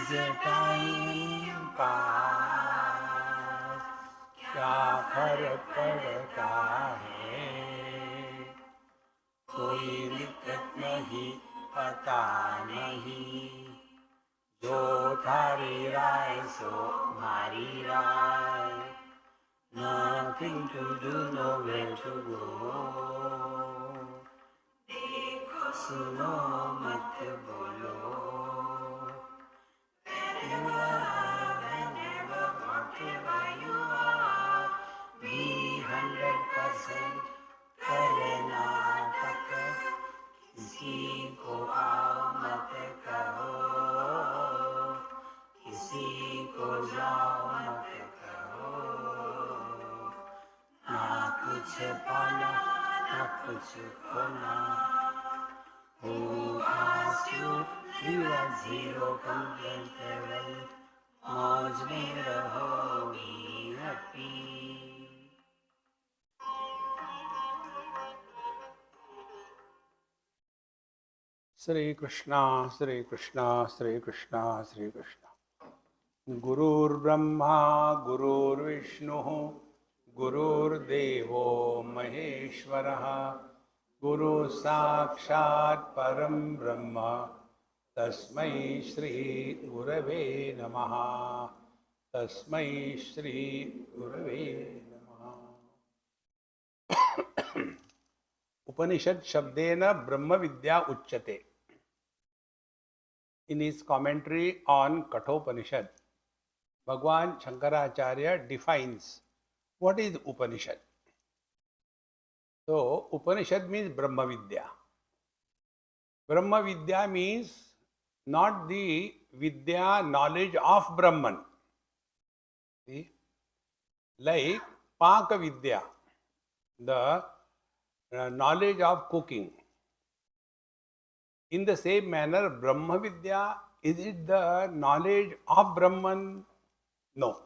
is a time pass, क्या फर्क पड़ता है, कोई दिक्कत नहीं, पता नहीं, जो थारी राय सो मारी राय, nothing to do, nowhere to go, देखो सुनो मत बोलो, you are never whatever you are, be 100% Karnataka, किसी को आओ मत कहो, किसी को जाओ मत कहो, ना कुछ पाना ना कुछ खोना, who asked you, you are zero complaint level, मौज में रहो, be happy. Shri Krishna, Shri Krishna, Shri Krishna, Shri Krishna. Gurur Brahma, Gurur Vishnu, Gurur Devo Maheshwaraha, Guru Sakshat Param Brahma, Tasmai Shri Gurave Namaha, Tasmai Shri Gurave Namaha. Upanishad Shabdena Brahma Vidya Uchyate. In his commentary on Kenopanishad, Bhagwan Shankaracharya defines what is Upanishad. So, Upanishad means Brahma Vidya. Brahma Vidya means not the Vidya knowledge of Brahman. See? Like Paka Vidya, the knowledge of cooking. In the same manner, Brahma Vidya, is it the knowledge of Brahman? No.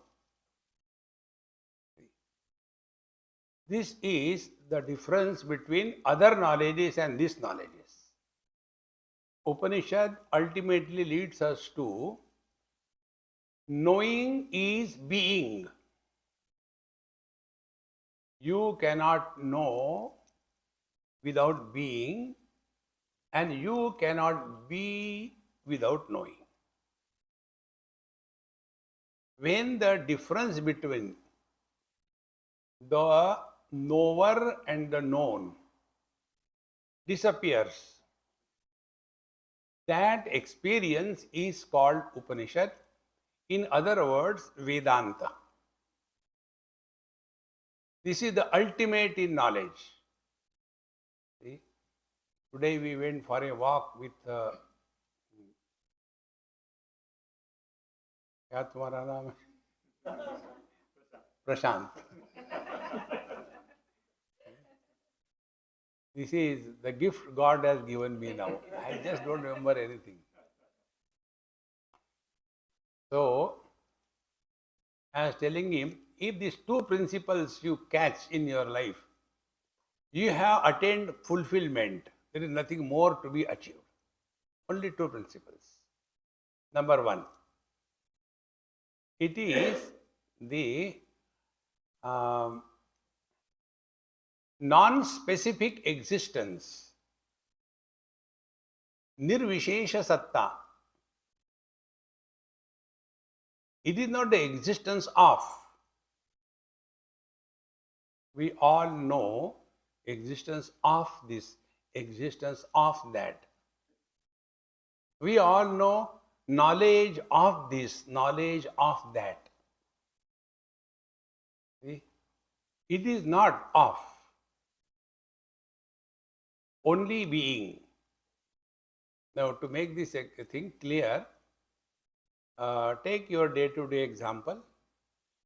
This is the difference between other knowledges and this knowledges. Upanishad ultimately leads us to knowing is being. You cannot know without being, and you cannot be without knowing. When the difference between the knower and the known disappears, that experience is called Upanishad. In other words, Vedanta. This is the ultimate in knowledge. See? Today we went for a walk with क्या तुम्हारा नाम है? Prashant. This is the gift God has given me now. I just don't remember anything. So, I was telling him, if these two principles you catch in your life, you have attained fulfillment. There is nothing more to be achieved. Only two principles. Number one, it is the non-specific existence, nirvishesha satta. It is not the existence of. We all know existence of this, existence of that. We all know knowledge of this, knowledge of that. See? It is not of, only being. Now, to make this thing clear, take your day-to-day example.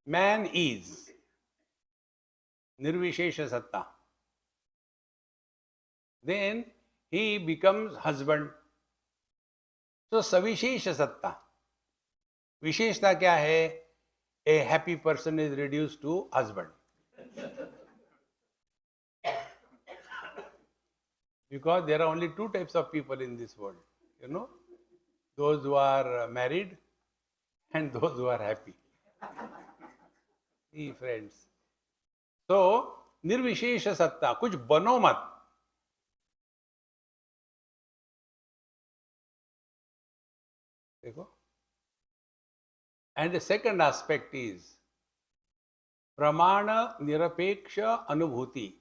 Man is nirvishesha satta. Then he becomes husband. So, savishesha satta. Visheshta kya hai? A happy person is reduced to husband. Because there are only two types of people in this world. You know, those who are married and those who are happy. See, friends. So, निर्विशेष सत्ता, कुछ बनो मत. देखो. And the second aspect is pramana nirapeksha anubhuti.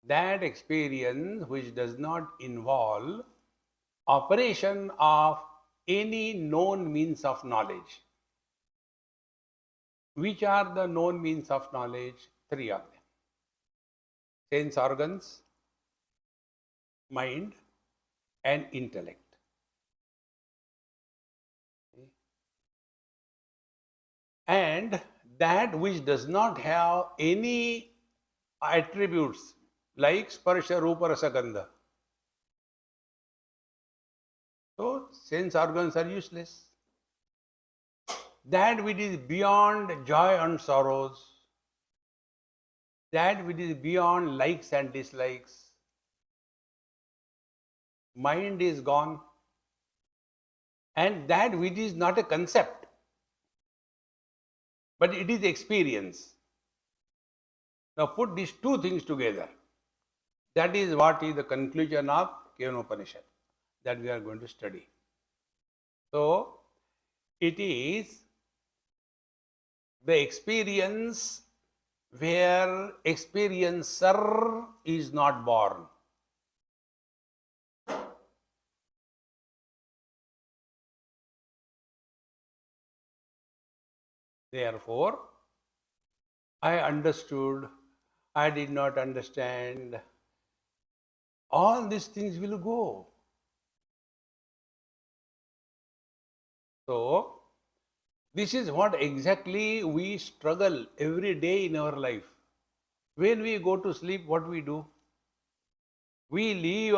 That experience which does not involve operation of any known means of knowledge. Which are the known means of knowledge? Three of them. Sense organs, mind, and intellect. And that which does not have any attributes like sparsha, rupa, rasa, gandha. So, sense organs are useless. That which is beyond joy and sorrows, that which is beyond likes and dislikes, mind is gone, and that which is not a concept, but it is experience. Now put these two things together. That is what is the conclusion of Kenopanishad that we are going to study. So, it is the experience where experiencer is not born. Therefore, I understood, I did not understand. All these things will go. So, this is what exactly we struggle every day in our life. When we go to sleep, what we do? We leave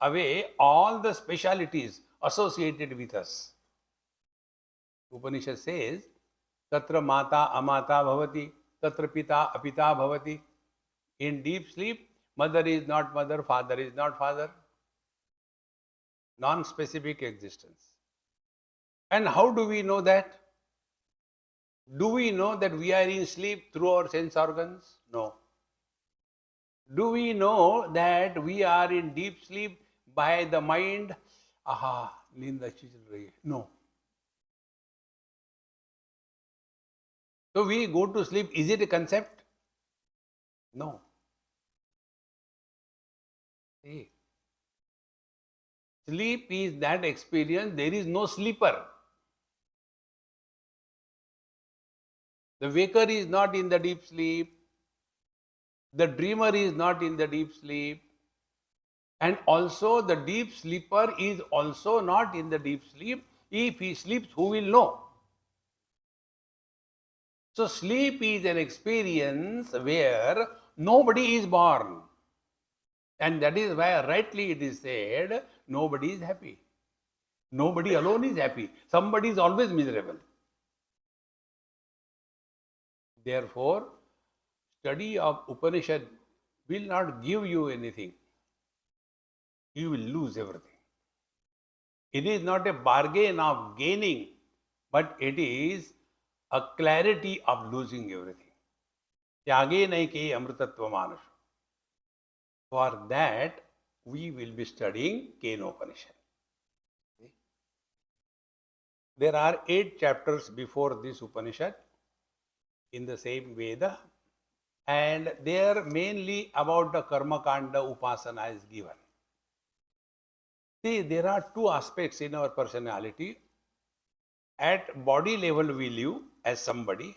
away all the specialities associated with us. Upanishad says, Tatra mata amata bhavati, tatra pita apita bhavati. In deep sleep, mother is not mother, father is not father. Non-specific existence. And how do we know that? Do we know that we are in sleep through our sense organs? No. Do we know that we are in deep sleep by the mind? Aha, neend achhi chal rahi hai. No. So we go to sleep, is it a concept? No. See, sleep is that experience, there is no sleeper. The waker is not in the deep sleep. The dreamer is not in the deep sleep. And also the deep sleeper is also not in the deep sleep. If he sleeps, who will know? So sleep is an experience where nobody is born. And that is why rightly it is said, nobody is happy. Nobody alone is happy. Somebody is always miserable. Therefore, study of Upanishad will not give you anything. You will lose everything. It is not a bargain of gaining, but it is a clarity of losing everything. Tyage naike amritatva manus. For that, we will be studying Kenopanishad. There are 8 chapters before this Upanishad in the same Veda, and they are mainly about the Karma Kanda Upasana is given. See, there are 2 aspects in our personality. At body level we live as somebody.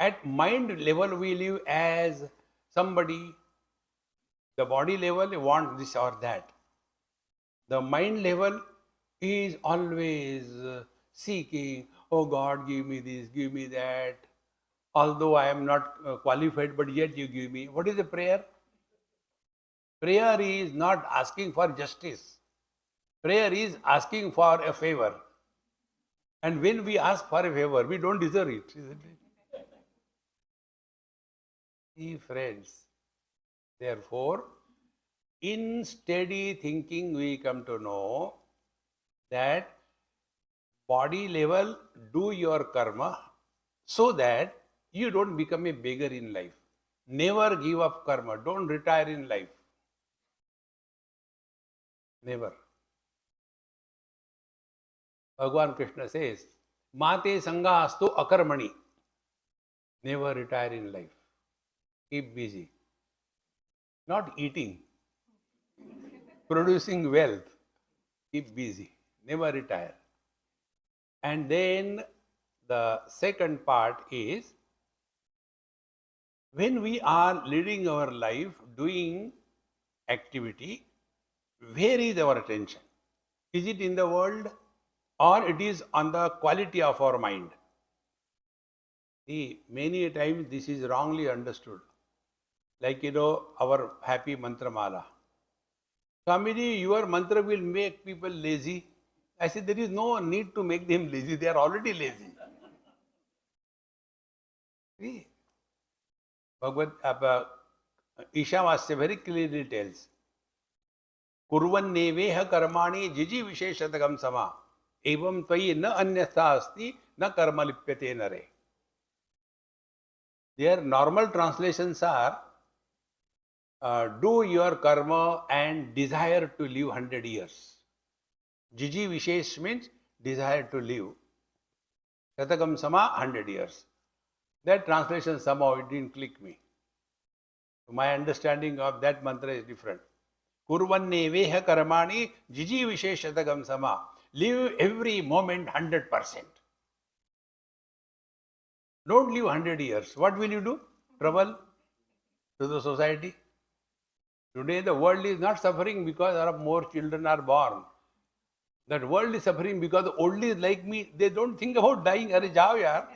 At mind level we live as somebody. The body level wants this or that. The mind level is always seeking, oh God, give me this, give me that. Although I am not qualified, but yet you give me. What is a prayer? Prayer is not asking for justice. Prayer is asking for a favor. And when we ask for a favor, we don't deserve it, isn't it? See, friends, therefore, in steady thinking, we come to know that body level, do your karma so that you don't become a beggar in life. Never give up karma. Don't retire in life. Never. Bhagavan Krishna says, Mate Sangha Astu Akarmani. Never retire in life. Keep busy. Not eating. Producing wealth. Keep busy. Never retire. And then the second part is, when we are leading our life, doing activity, where is our attention? Is it in the world or it is on the quality of our mind? See, many a times this is wrongly understood. Like, our happy mantra mala. Swamiji, your mantra will make people lazy. I said, there is no need to make them lazy. They are already lazy. See, Bhagavad Ishavasya very clearly tells, Kurvanneveha karmani jiji visheshatagam sama evam tvayi na anyastha asti na karma lipyate nare. Their normal translations are, do your karma and desire to live 100 years. Jiji Vishesh means desire to live. Shatakam Sama, 100 years. That translation somehow it didn't click me. My understanding of that mantra is different. Kurvanne veha karmani jiji Vishesh Shatakam Sama. Live every moment 100%. Don't live 100 years. What will you do? Trouble to the society. Today the world is not suffering because more children are born. That world is suffering because the oldies like me, they don't think about dying. Arey jao yaar.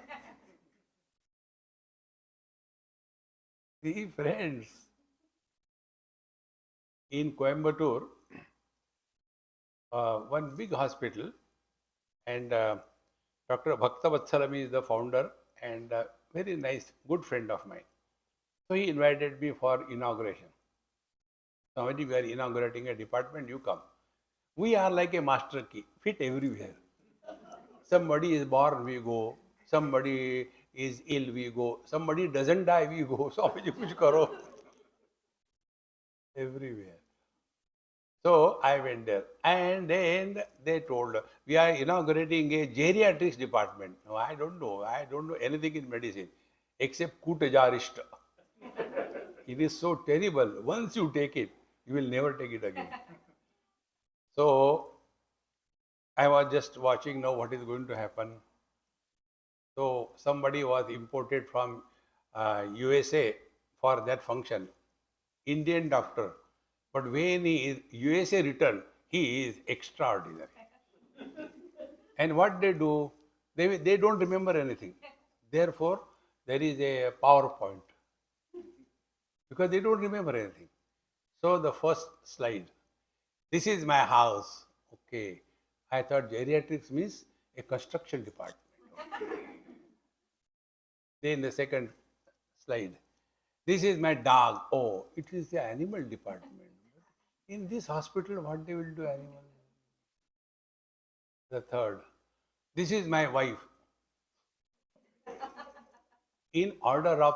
See, friends, in Coimbatore, one big hospital, and Dr. Bhakta Vatsalami is the founder and very nice, good friend of mine. So he invited me for inauguration. Swamiji, we are inaugurating a department, you come. We are like a master key, fit everywhere. Somebody is born, we go. Somebody is ill, we go. Somebody doesn't die, we go. Swamiji, kuch karo. Everywhere. So I went there. And then they told, we are inaugurating a geriatrics department. No, I don't know. I don't know anything in medicine except Kutajarishta. It is so terrible. Once you take it, you will never take it again. So I was just watching now what is going to happen. So somebody was imported from USA for that function, Indian doctor. But when he is USA returned, he is extraordinary. And what they do, they don't remember anything. Therefore, there is a PowerPoint. Because they don't remember anything. So the first slide, this is my house. Okay. I thought geriatrics means a construction department. Okay. Then the second slide, this is my dog. Oh, it is the animal department. In this hospital, what they will do animal? The third, this is my wife. In order of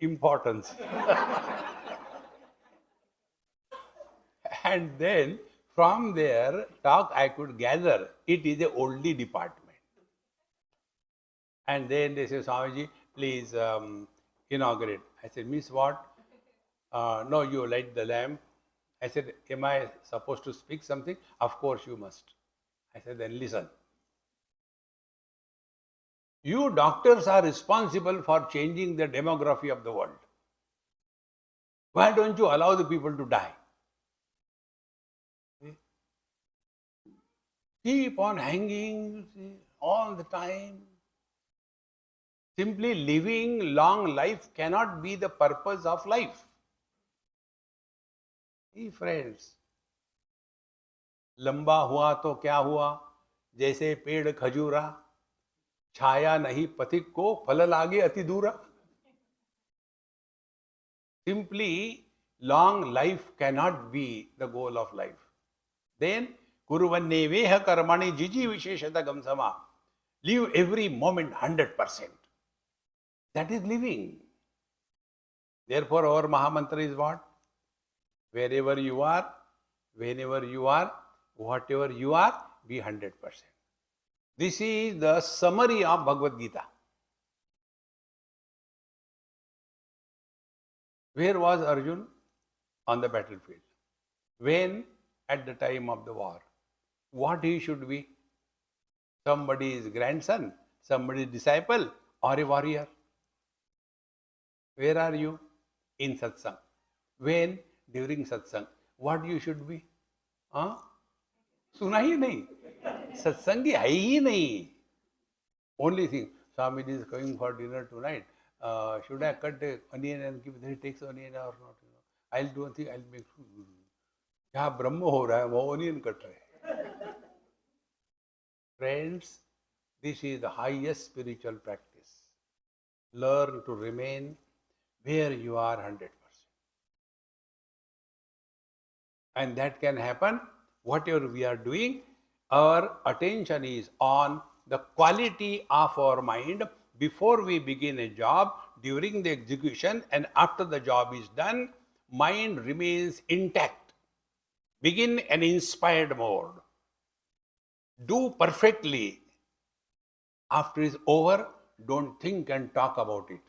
importance. And then from there, talk I could gather, it is a oldie department. And then they say, Swamiji, please inaugurate. I said, miss what? No, you light the lamp. I said, am I supposed to speak something? Of course you must. I said, then listen. You doctors are responsible for changing the demography of the world. Why don't you allow the people to die? Keep on hanging all the time. Simply living long life cannot be the purpose of life. See, friends, लंबा हुआ तो क्या हुआ, जैसे पेड़ खजूरा, छाया नहीं पथिक को, फल लागे अति दूरा. Simply, long life cannot be the goal of life. Then, Kuruvanne veha karmani jiji visheshatagam sama. Live every moment 100%. That is living. Therefore, our Mahamantra is what? Wherever you are, whenever you are, whatever you are, be 100%. This is the summary of Bhagavad Gita. Where was Arjun? On the battlefield. When? At the time of the war. What he should be? Somebody's grandson, somebody's disciple, or a warrior. Where are you? In satsang. When? During satsang. What you should be? सुना ही नहीं, सत्संगी है ही नहीं. Only thing, Swamiji is going for dinner tonight. Should I cut the onion and give? He takes onion or not? I'll do one thing. I'll make food. जहाँ ब्रह्म हो रहा है वो onion cut रहे हैं. Friends, this is the highest spiritual practice. Learn to remain where you are 100%. And that can happen, whatever we are doing, our attention is on the quality of our mind before we begin a job, during the execution, and after the job is done, mind remains intact. Begin an inspired mode. Do perfectly. After it's over, don't think and talk about it.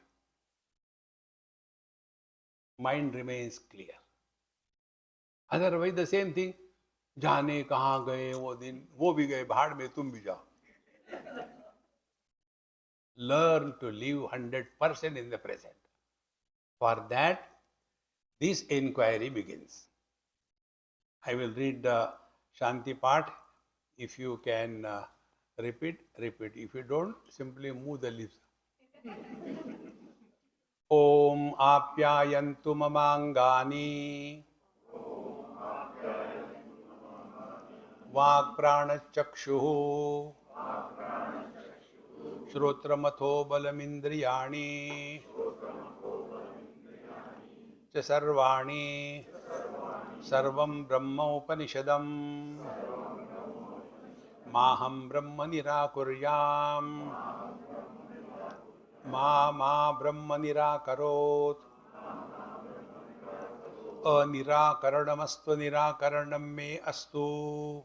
Mind remains clear. Otherwise, the same thing. जाने कहाँ गए वो दिन, वो भी गए भाड़ में, तुम भी जाओ. Learn to live 100% in the present. For that, this inquiry begins. I will read the Shanti part. If you can repeat, repeat. If you don't, simply move the lips. Om apyayantu mamangani Vak pranachakshuhu Shrotramatho balamindriyani Cha sarvani Sarvam brahma upanishadam Maham brahma nirakuryam Ma brahma nirakarot Anirakaranamastu nirakaranam me astu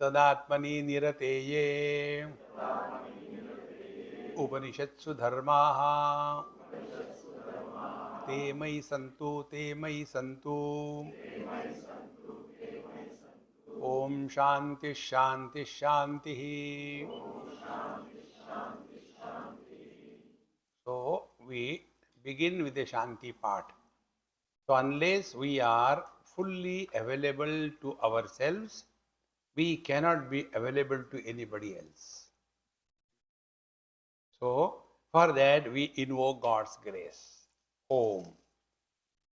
Tadatmani nirateye Upanishatsu dharmaha Te mai santu Om shanti shanti shanti. So we begin with the Shanti part. So unless we are fully available to ourselves, we cannot be available to anybody else. So for that we invoke God's grace. Om.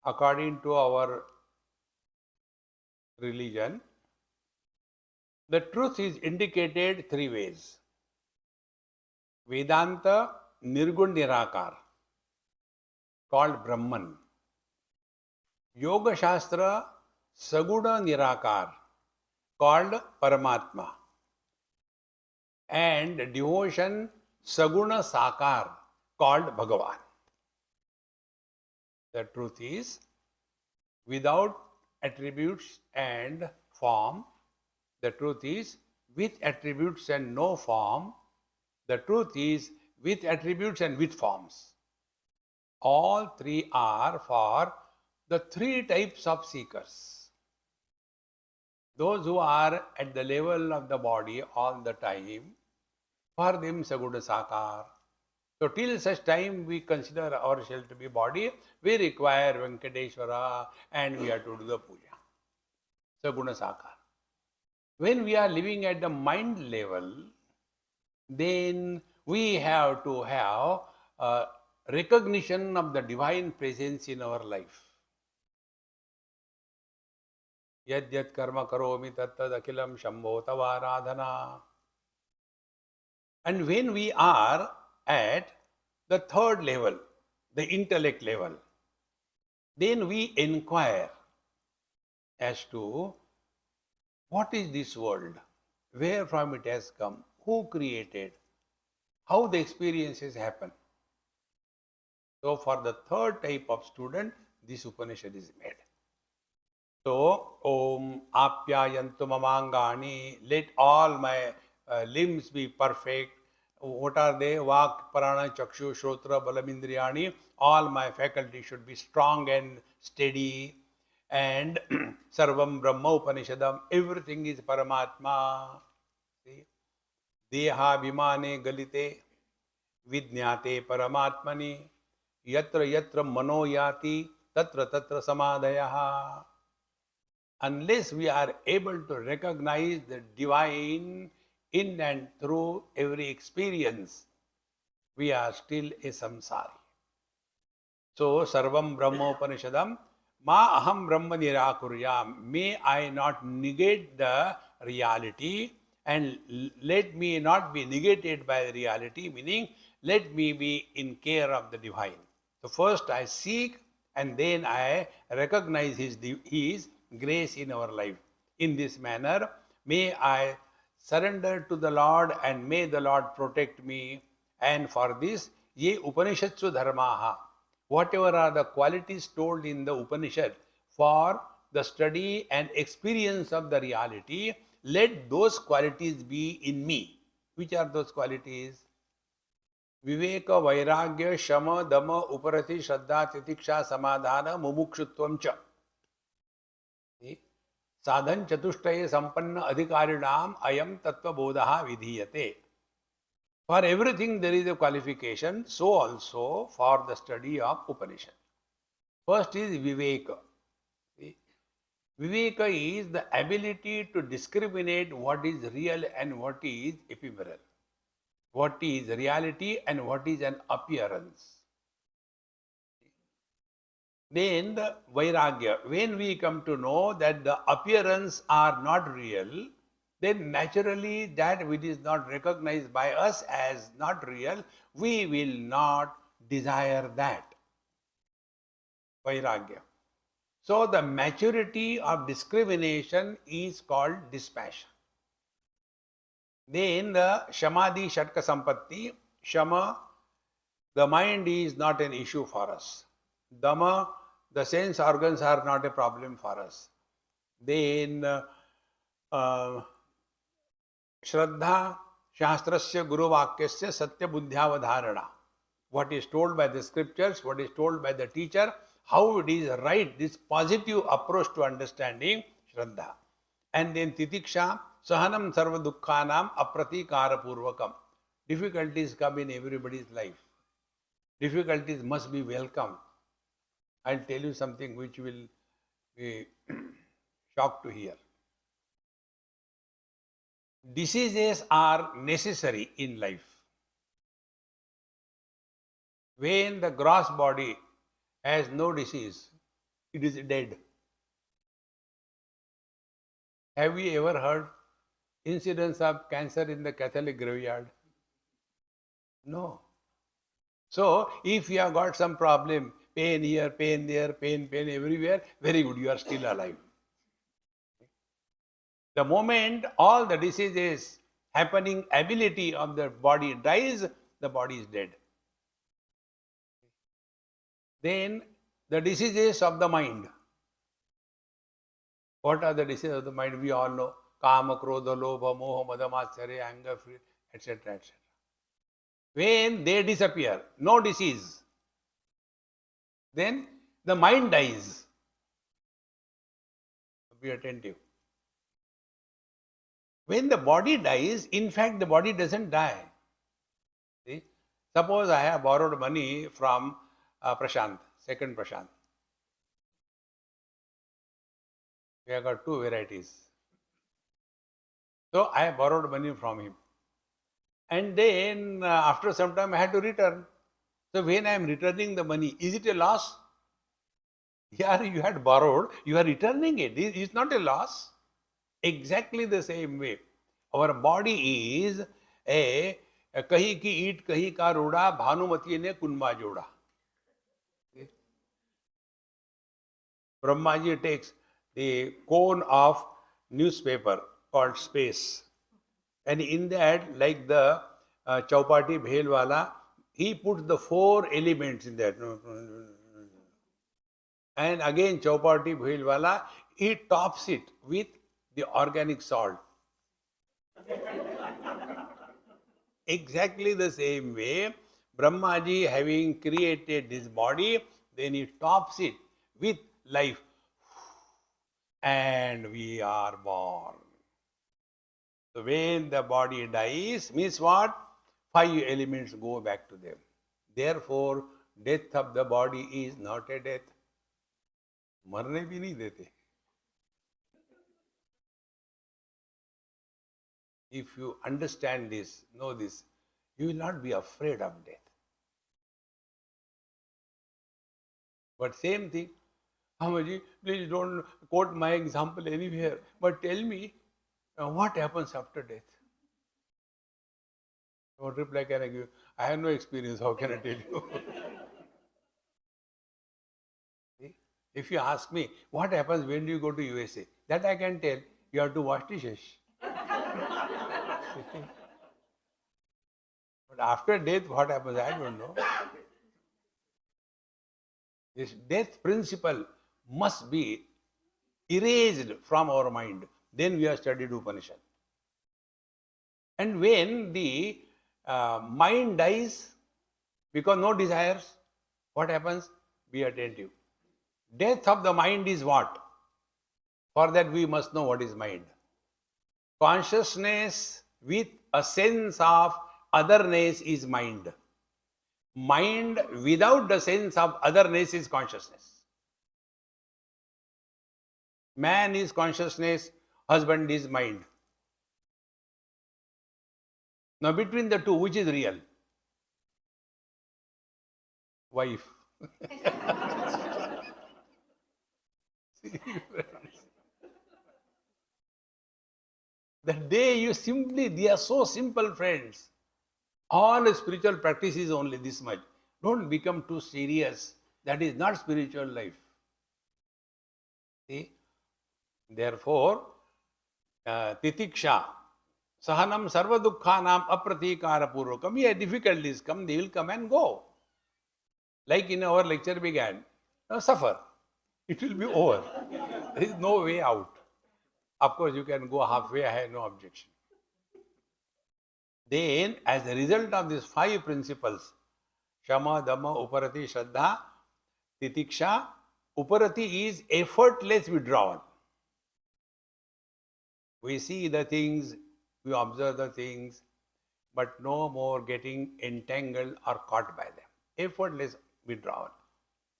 According to our religion, the truth is indicated three ways. Vedanta Nirgun Nirakar, called Brahman. Yoga Shastra Saguna Nirakar, called Paramatma. And devotion Saguna Sakar, called Bhagavan. The truth is, without attributes and form. The truth is, with attributes and no form. The truth is, with attributes and with forms. All three are for the three types of seekers. Those who are at the level of the body all the time, for them Saguna Sakar. So till such time we consider ourselves to be body, we require Venkateshwara and we have to do the puja. Saguna Sakar. When we are living at the mind level, then we have to have recognition of the divine presence in our life. Yad yad karma karomi tat tad akhilam shambho tavaradhana. And when we are at the third level, the intellect level, then we inquire as to what is this world? where from it has come, who created, how the experiences happen. So for the third type of student, this Upanishad is made. So, Om Apyayantu Mamangani, let all my limbs be perfect. What are they? Vak, Prana, Chakshu, Shrotra, Balamindriyani. All my faculties should be strong and steady. And Sarvam Brahma Upanishadam, everything is Paramatma. See? Deha Vimane Galite, Vidnyate Paramatmani, Yatra Yatra Mano Yati, Tatra Tatra Samadhayaha. Unless we are able to recognize the divine in and through every experience, we are still a samsari. So, Sarvam Brahmopanishadam, Ma Aham Brahma Nirakuryam. May I not negate the reality and let me not be negated by the reality, meaning let me be in care of the divine. So, first I seek and then I recognize His grace in our life. In this manner, may I surrender to the Lord and may the Lord protect me. And for this, ye Upanishatsu dharmaha. Whatever are the qualities told in the Upanishad for the study and experience of the reality, let those qualities be in me. Which are those qualities? Viveka, Vairagya, Shama, Dama, Uparati, Shraddha, Titiksha, Samadhana, Mumukshutvam cha. Sadhan Chatushtaye Sampanna Adhikarinam Ayam Tattva Bodha Vidhiyate. For everything there is a qualification, so also for the study of Upanishad. First is Viveka. Viveka is the ability to discriminate what is real and what is ephemeral, what is reality and what is an appearance. Then the Vairagya, when we come to know that the appearance are not real, then naturally that which is not recognized by us as not real, we will not desire that. Vairagya. So the maturity of discrimination is called dispassion. Then the Shamadhi Shatka Sampatti, Shama, the mind is not an issue for us. Dhamma, the sense organs are not a problem for us. Then Shraddha, Shastrasya Guru Vakyasya Satya Buddhyavadharana. What is told by the scriptures, what is told by the teacher, how it is right, this positive approach to understanding, Shraddha. And then Titiksha, Sahanam Sarva Dukkhanam Apratikara Purvakam. Difficulties come in everybody's life. Difficulties must be welcomed. I'll tell you something which will be shocked to hear. Diseases are necessary in life. When the gross body has no disease, it is dead. Have you ever heard incidents of cancer in the Catholic graveyard? No. So, if you have got some problem, pain here, pain there, pain everywhere, very good, you are still alive. The moment all the diseases happening, ability of the body dies, the body is dead. Then the diseases of the mind. What are the diseases of the mind? We all know. Kama, Krodha, Lobha, Moha, Mada, Matsarya, anger, fear, etc., etc. When they disappear, no disease, then the mind dies. Be attentive. When the body dies, in fact, the body doesn't die. See? Suppose I have borrowed money from Prashant, second Prashant. We have got two varieties. So I have borrowed money from him. And then after some time I had to return. So when I am returning the money, is it a loss? Yeah, you had borrowed, you are returning it. It's not a loss. Exactly the same way. Our body is a kahi ki eat, kahi ka roda, Bhanumati ne kunma joda. Brahmaji takes the cone of newspaper called space And in that, like the Chaupati Bhel wala, he puts the 4 elements in that. And again, Chaupati Bhel wala, he tops it with the organic salt. Exactly the same way, Brahmaji having created this body, then he tops it with life. And we are born. So when the body dies, means what? 5 elements go back to them. Therefore, death of the body is not a death. मरने भी नहीं देते. If you understand this, know this, you will not be afraid of death. But same thing, Swamiji, please don't quote my example anywhere, but tell me what happens after death. What reply can I give? I have no experience, how can I tell you? If you ask me, what happens when you go to USA? That I can tell. You have to wash dishes. But after death, what happens? I don't know. This death principle must be erased from our mind. Then we have studied Upanishad. And when the mind dies, because no desires, what happens? Be attentive. Death of the mind is what? For that we must know what is mind. Consciousness with a sense of otherness is mind. Mind without the sense of otherness is consciousness. Man is consciousness, husband is mind. Now between the two, which is real? Wife. The day you simply, they are so simple, friends. All spiritual practice is only this much. Don't become too serious. That is not spiritual life. See? Therefore, titiksha, sahanam sarva dukkhanam apratikara purvakam. Yeah, difficulties come, they will come and go. Like in our lecture began, now suffer. It will be over. There is no way out. Of course, you can go halfway, I have no objection. Then, as a result of these 5 principles, Shama, Dhamma, Uparati, Shraddha, Titiksha, Uparati is effortless withdrawal. We see the things, we observe the things, but no more getting entangled or caught by them. Effortless withdrawal.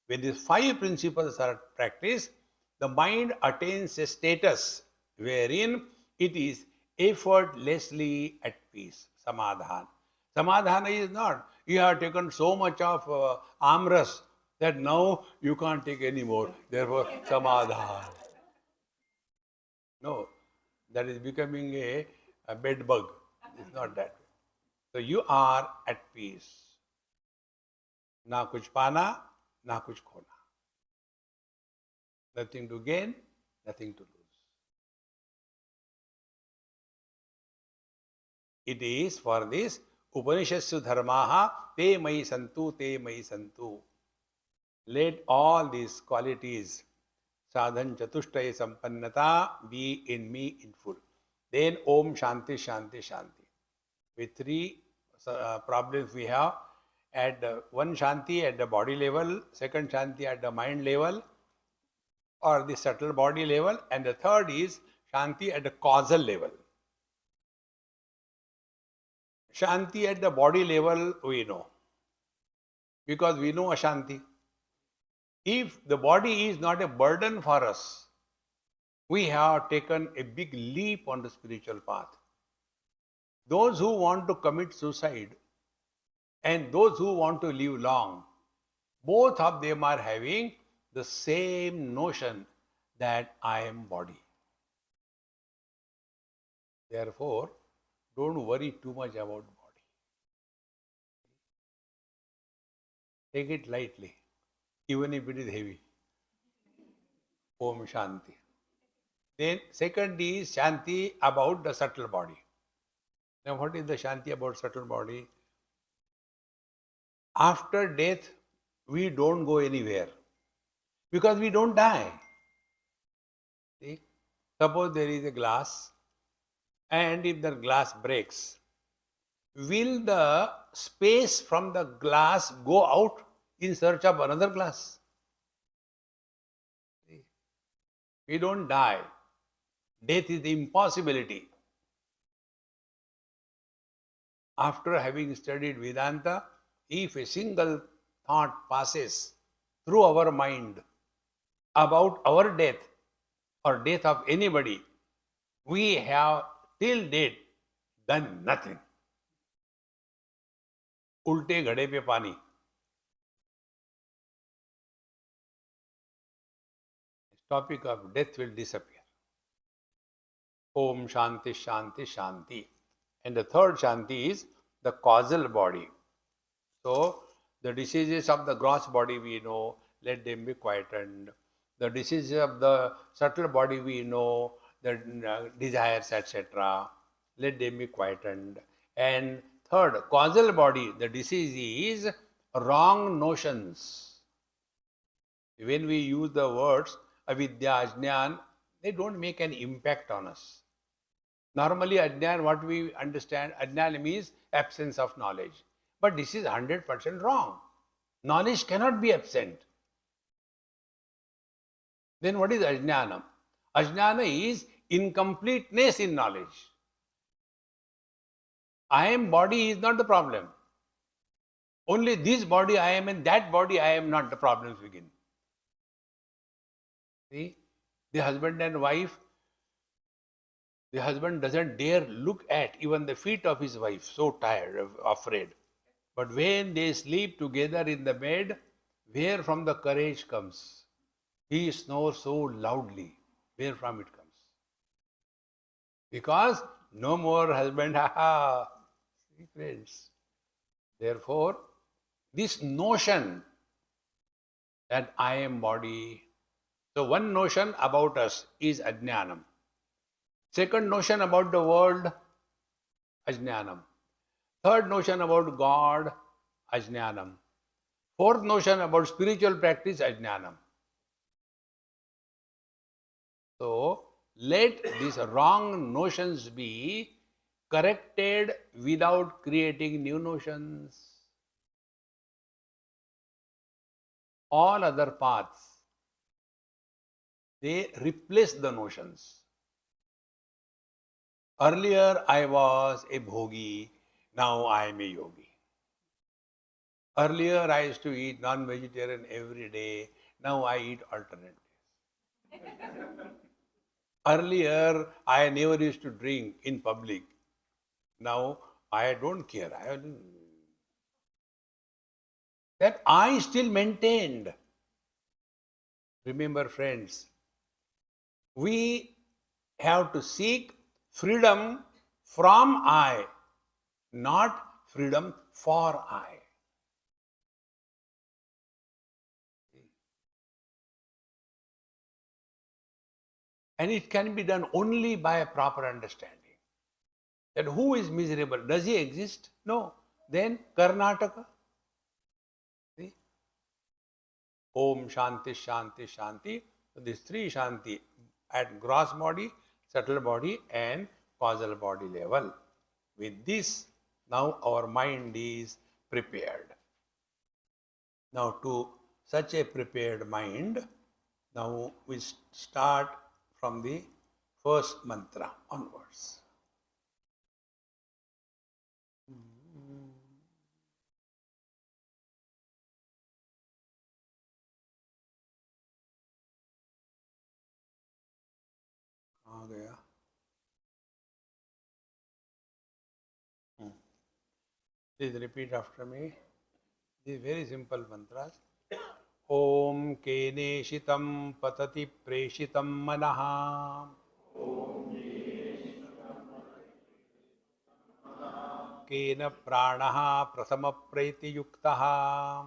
When these 5 principles are practiced, the mind attains a status wherein it is effortlessly at peace. Samadhan. Samadhana is not, you have taken so much of amras that now you can't take any more. Therefore, samadhan. No, that is becoming a bed bug. It's not that way. So you are at peace. Na kuch pana, na kuch khona. Nothing to gain, nothing to lose. It is for this Upanishadsu dharmaha te mai santu, te mai santu. Let all these qualities, sadhan chatushtaya sampannata, be in me in full. Then Om Shanti Shanti Shanti. With 3 problems we have. At one Shanti at the body level, second Shanti at the mind level or the subtle body level, and the third is Shanti at the causal level. Shanti at the body level we know, because we know Ashanti. If the body is not a burden for us, we have taken a big leap on the spiritual path. Those who want to commit suicide and those who want to live long, both of them are having the same notion that I am body. Therefore, don't worry too much about body. Take it lightly, even if it is heavy. Om Shanti. Then second is Shanti about the subtle body. Now, what is the Shanti about subtle body? After death, we don't go anywhere because we don't die. See? Suppose there is a glass, and if the glass breaks, will the space from the glass go out in search of another glass? See? We don't die. Death is the impossibility. After having studied Vedanta, if a single thought passes through our mind about our death or death of anybody, we have till date done nothing. Ulte ghade pe pani. This topic of death will disappear. Om Shanti Shanti Shanti. And the third Shanti is the causal body. So, the diseases of the gross body we know, let them be quietened. The diseases of the subtle body we know, the desires, etc., let them be quietened. And third, causal body, the disease is wrong notions. When we use the words avidya, ajnan, they don't make an impact on us. Normally, ajnan, what we understand, ajnan means absence of knowledge. But this is 100% wrong. Knowledge cannot be absent. Then what is ajnanam? Ajnana is incompleteness in knowledge. I am body is not the problem. Only this body I am and that body I am not, the problems begin. See, the husband and wife, the husband doesn't dare look at even the feet of his wife, so tired, afraid. But when they sleep together in the bed, where from the courage comes? He snores so loudly. Where from it comes? Because no more husband, haha. See, friends. Therefore, this notion that I am body. So one notion about us is ajnanam. Second notion about the world, ajnanam. Third notion about God, ajnanam. Fourth notion about spiritual practice, ajnanam. So, let these wrong notions be corrected without creating new notions. All other paths, they replace the notions. Earlier I was a bhogi, now I am a yogi. Earlier I used to eat non-vegetarian every day, now I eat alternate days. Earlier I never used to drink in public, now I don't care. That I still maintained. Remember, friends, we have to seek freedom from I, not freedom for I. And it can be done only by a proper understanding. That who is miserable? Does he exist? No. Then Karnataka. See? Om Shanti Shanti Shanti. So these three Shanti at gross body, subtle body and causal body level. With this, now our mind is prepared. Now to such a prepared mind, now we start from the first mantra onwards. आ गया. Please repeat after me. These very simple mantras. Om Keneshitam Patati Preshitam Manaha. Kena Pranaha Prasama Preti Yuktaha.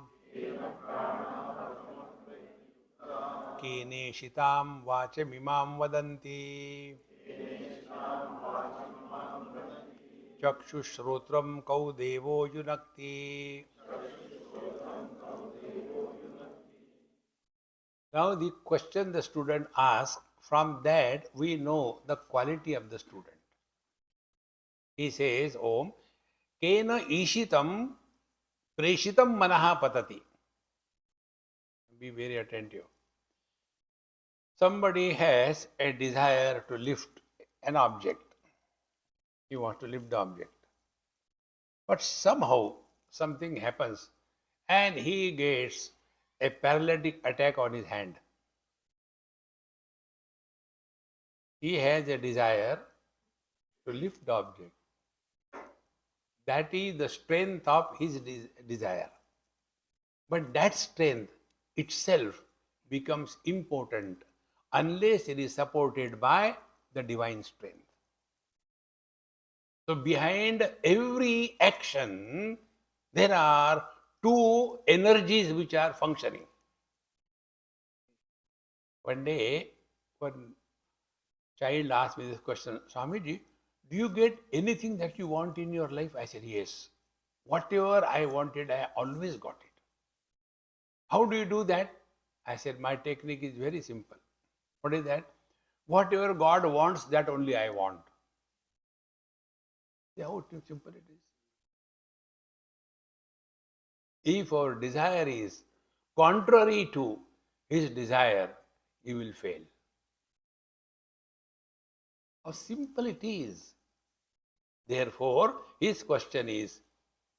Keneshitam Vachamimam Vadanti. Chakshushrotram kau devo yunakti. Now the question the student asks, from that we know the quality of the student. He says, Om, Kena Ishitam Preshitam Manaha Patati. Be very attentive. Somebody has a desire to lift an object. He wants to lift the object. But somehow something happens and he gets a paralytic attack on his hand. He has a desire to lift the object. That is the strength of his desire. But that strength itself becomes important unless it is supported by the divine strength. So behind every action, there are two energies which are functioning. One day, one child asked me this question, Swamiji, do you get anything that you want in your life? I said, yes. Whatever I wanted, I always got it. How do you do that? I said, my technique is very simple. What is that? Whatever God wants, that only I want. See how simple it is. If our desire is contrary to his desire, he will fail. How simple it is. Therefore, his question is,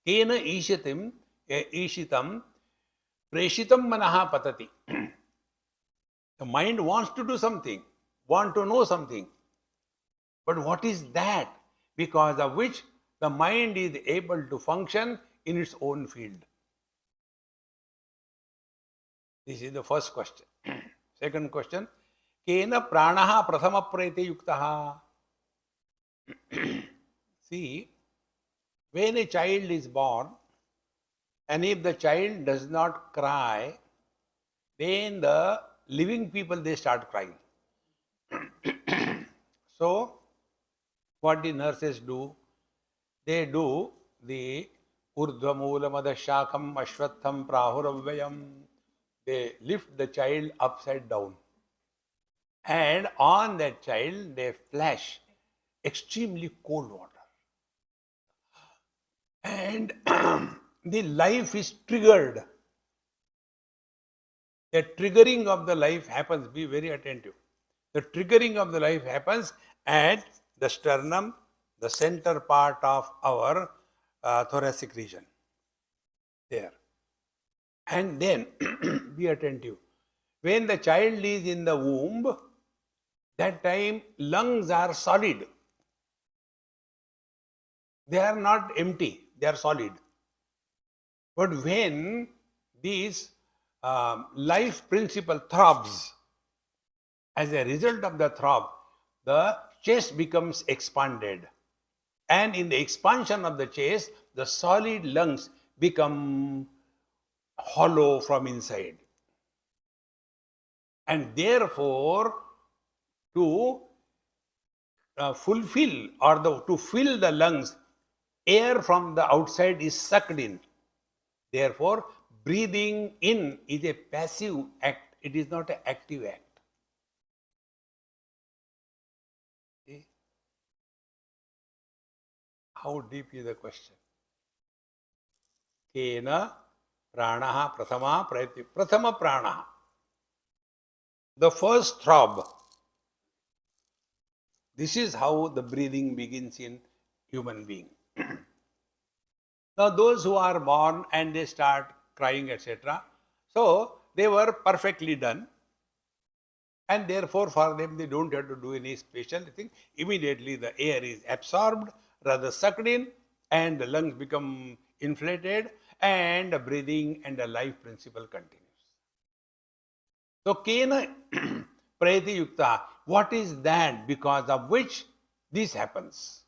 Kena ishitam preshitam manaha patati. The mind wants to do something, want to know something. But what is that? Because of which the mind is able to function in its own field. This is the first question. Second question, Kena pranaha prathama prete yuktaha. See, when a child is born, and if the child does not cry, then the living people, they start crying. So, what the nurses do? They do the urdhvamulamada shakam ashwatham prahuravayam. They lift the child upside down. And on that child, they flash extremely cold water. And the life is triggered. The triggering of the life happens, be very attentive. The triggering of the life happens at the sternum, the center part of our thoracic region. There. And then, be attentive. When the child is in the womb, that time lungs are solid. They are not empty, they are solid. But when this life principle throbs, as a result of the throb, the chest becomes expanded. And in the expansion of the chest, the solid lungs become hollow from inside. And therefore, to fulfill or to fill the lungs, air from the outside is sucked in. Therefore, breathing in is a passive act. It is not an active act. See? How deep is the question? Kena pranaha prathama prayati. Prathama pranaha. The first throb. This is how the breathing begins in human being. Now, those who are born and they start crying, etc., so they were perfectly done, and therefore for them they don't have to do any special thing. Immediately the air is absorbed, rather sucked in, and the lungs become inflated, and the breathing and the life principle continues. So, Kena prayati yukta, what is that because of which this happens?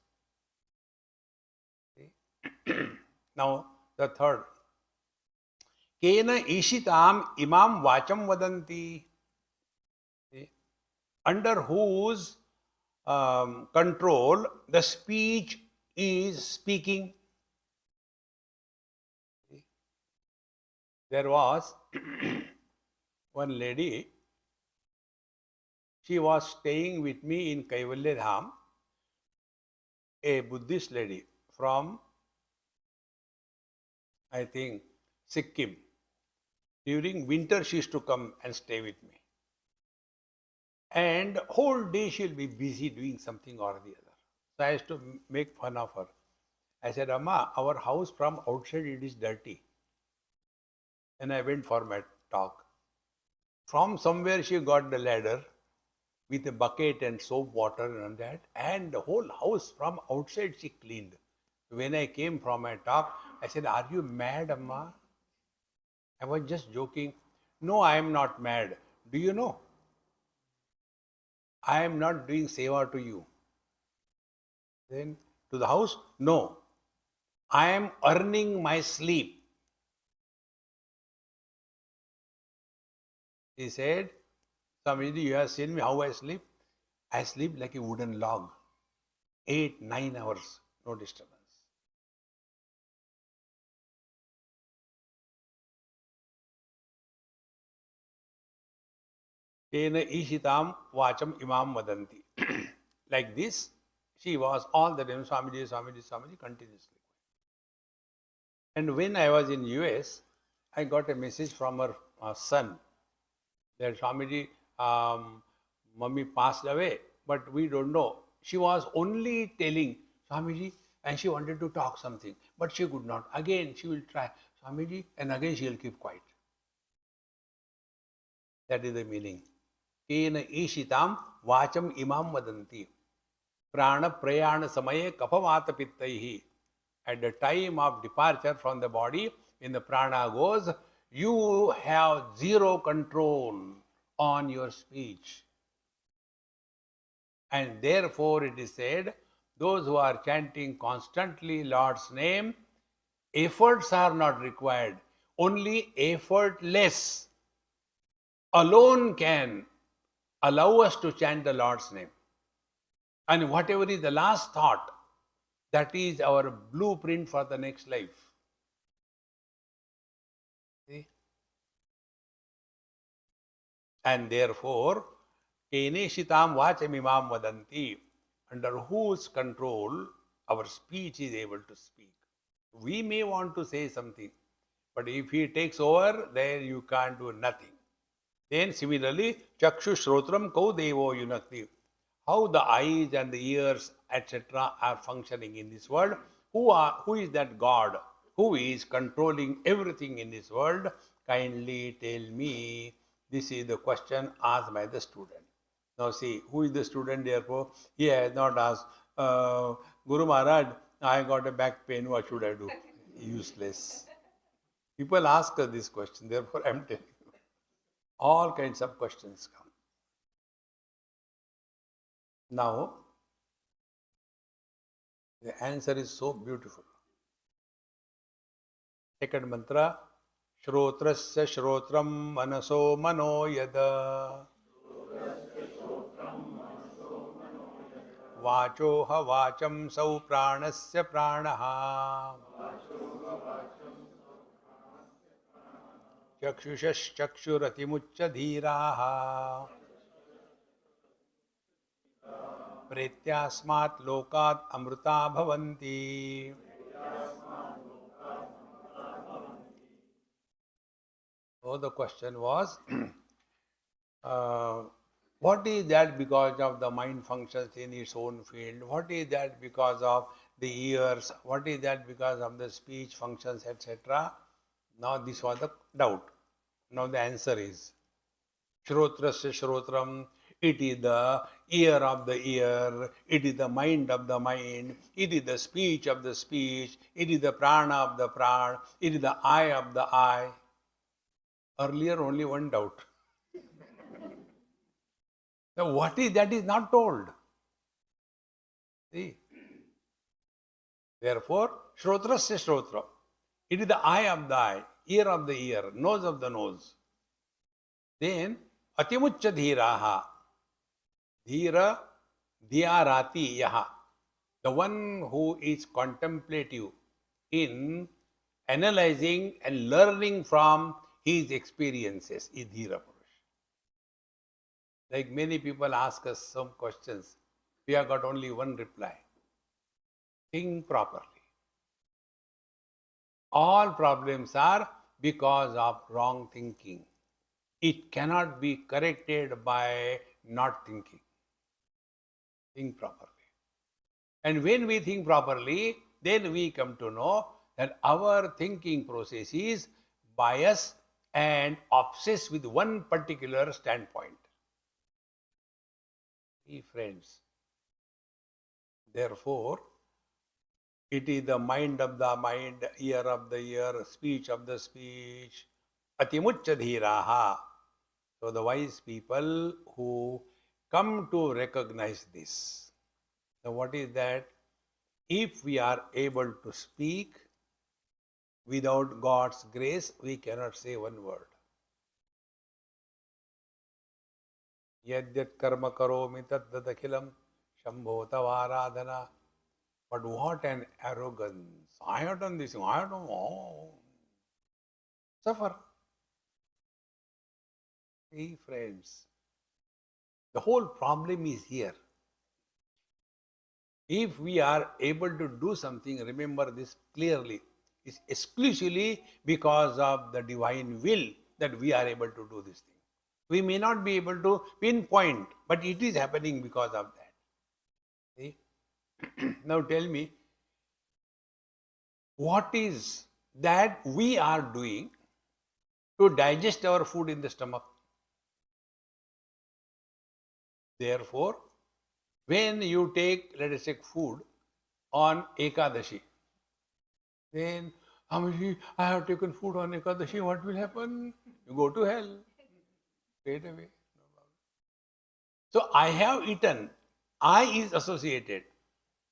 Now, the third. Kena ishitam imam vacham vadanti. Under whose control the speech is speaking. There was one lady, she was staying with me in Kaivalya Dham, a Buddhist lady from, I think, Sikkim. During winter, she used to come and stay with me. And whole day she'll be busy doing something or the other. So I used to make fun of her. I said, Amma, our house from outside it is dirty. And I went for my talk. From somewhere she got the ladder with a bucket and soap water and that, and the whole house from outside she cleaned. When I came from my talk, I said, are you mad, Amma? I was just joking. No, I am not mad. Do you know? I am not doing seva to you. Then to the house? No. I am earning my sleep. He said, Swamiji, you have seen me how I sleep? I sleep like a wooden log. 8-9 hours, no disturbance. Tena ishitam vacham imam vadanti. Like this, she was all the time, Swamiji, Swamiji, Swamiji, continuously. And when I was in US, I got a message from her son that Swamiji, Mummy passed away, but we don't know. She was only telling Swamiji, and she wanted to talk something, but she could not. Again, she will try Swamiji, and again she will keep quiet. That is the meaning. Kena ishitam vacham imam vadanti. Prana prayana samaye kapavata pittaihi. At the time of departure from the body, when the prana goes, you have zero control on your speech. And therefore it is said, those who are chanting constantly Lord's name, efforts are not required. Only effortless alone can allow us to chant the Lord's name. And whatever is the last thought, that is our blueprint for the next life. See? And therefore, Keneshitam vachamimam vadanti, under whose control our speech is able to speak. We may want to say something, but if he takes over, then you can't do nothing. Then similarly, chakshu shrotram kau devo yunakti. How the eyes and the ears, etc. are functioning in this world. Who is that God who is controlling everything in this world? Kindly tell me. This is the question asked by the student. Now see, who is the student therefore? He has not asked, Guru Maharaj, I got a back pain, what should I do? Useless. People ask us this question, therefore I am telling you. All kinds of questions come. Now, the answer is so beautiful. Second mantra, Shrotrasya Shrotram Manaso Mano Yada Vachoha Vacham Sau Pranasya Pranaha Chakshushash Chakshuratimucha Dhiraha Pretyasmat Lokat Amruta Bhavanti. So the question was, what is that because of the mind functions in its own field? What is that because of the ears? What is that because of the speech functions, etc.? Now this was the doubt. Now the answer is, Shrotrasya Shrotram, it is the ear of the ear, it is the mind of the mind, it is the speech of the speech, it is the prana of the prana, it is the eye of the eye. Earlier only one doubt. Now what is that is not told. See? Therefore, Shrotrasya Shrotra. It is the eye of the eye, ear of the ear, nose of the nose. Then, Atimucha Dhiraha. Dhira, Dhyarati Yaha. The one who is contemplative in analyzing and learning from his experiences is Dhira Purush. Like many people ask us some questions, we have got only one reply. Think properly. All problems are because of wrong thinking. It cannot be corrected by not thinking. Think properly. And when we think properly, then we come to know that our thinking process is biased and obsessed with one particular standpoint. Friends, therefore, it is the mind of the mind, ear of the ear, speech of the speech. Atimuccha dhiraha. So the wise people who come to recognize this. So what is that? If we are able to speak without God's grace, we cannot say one word. Yadyat karma karomi taddadakhilam shambho tavaradhana. But what an arrogance. I have done this, I have done all. Suffer. See, friends, the whole problem is here. If we are able to do something, remember this clearly, it's exclusively because of the divine will that we are able to do this thing. We may not be able to pinpoint, but it is happening because of that. See? Now tell me, what is that we are doing to digest our food in the stomach? Therefore, when you take, let us say, food on Ekadashi, then, Swamiji, I have taken food on Ekadashi, what will happen? You go to hell. Straight away. No problem. So, I have eaten. I is associated.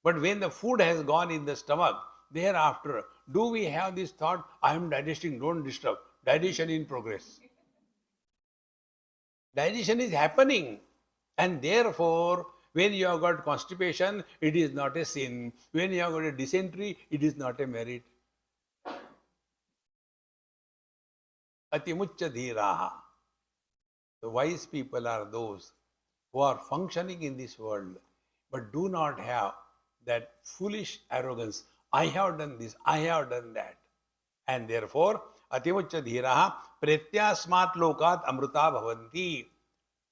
But when the food has gone in the stomach, thereafter, do we have this thought, I am digesting, don't disturb. Digestion in progress. Digestion is happening. And therefore, when you have got constipation, it is not a sin. When you have got a dysentery, it is not a merit. Atimuccha dhiraha. The wise people are those who are functioning in this world, but do not have that foolish arrogance. I have done this, I have done that. And therefore, atimuccha dhiraha pretyasmat lokat amruta bhavanti.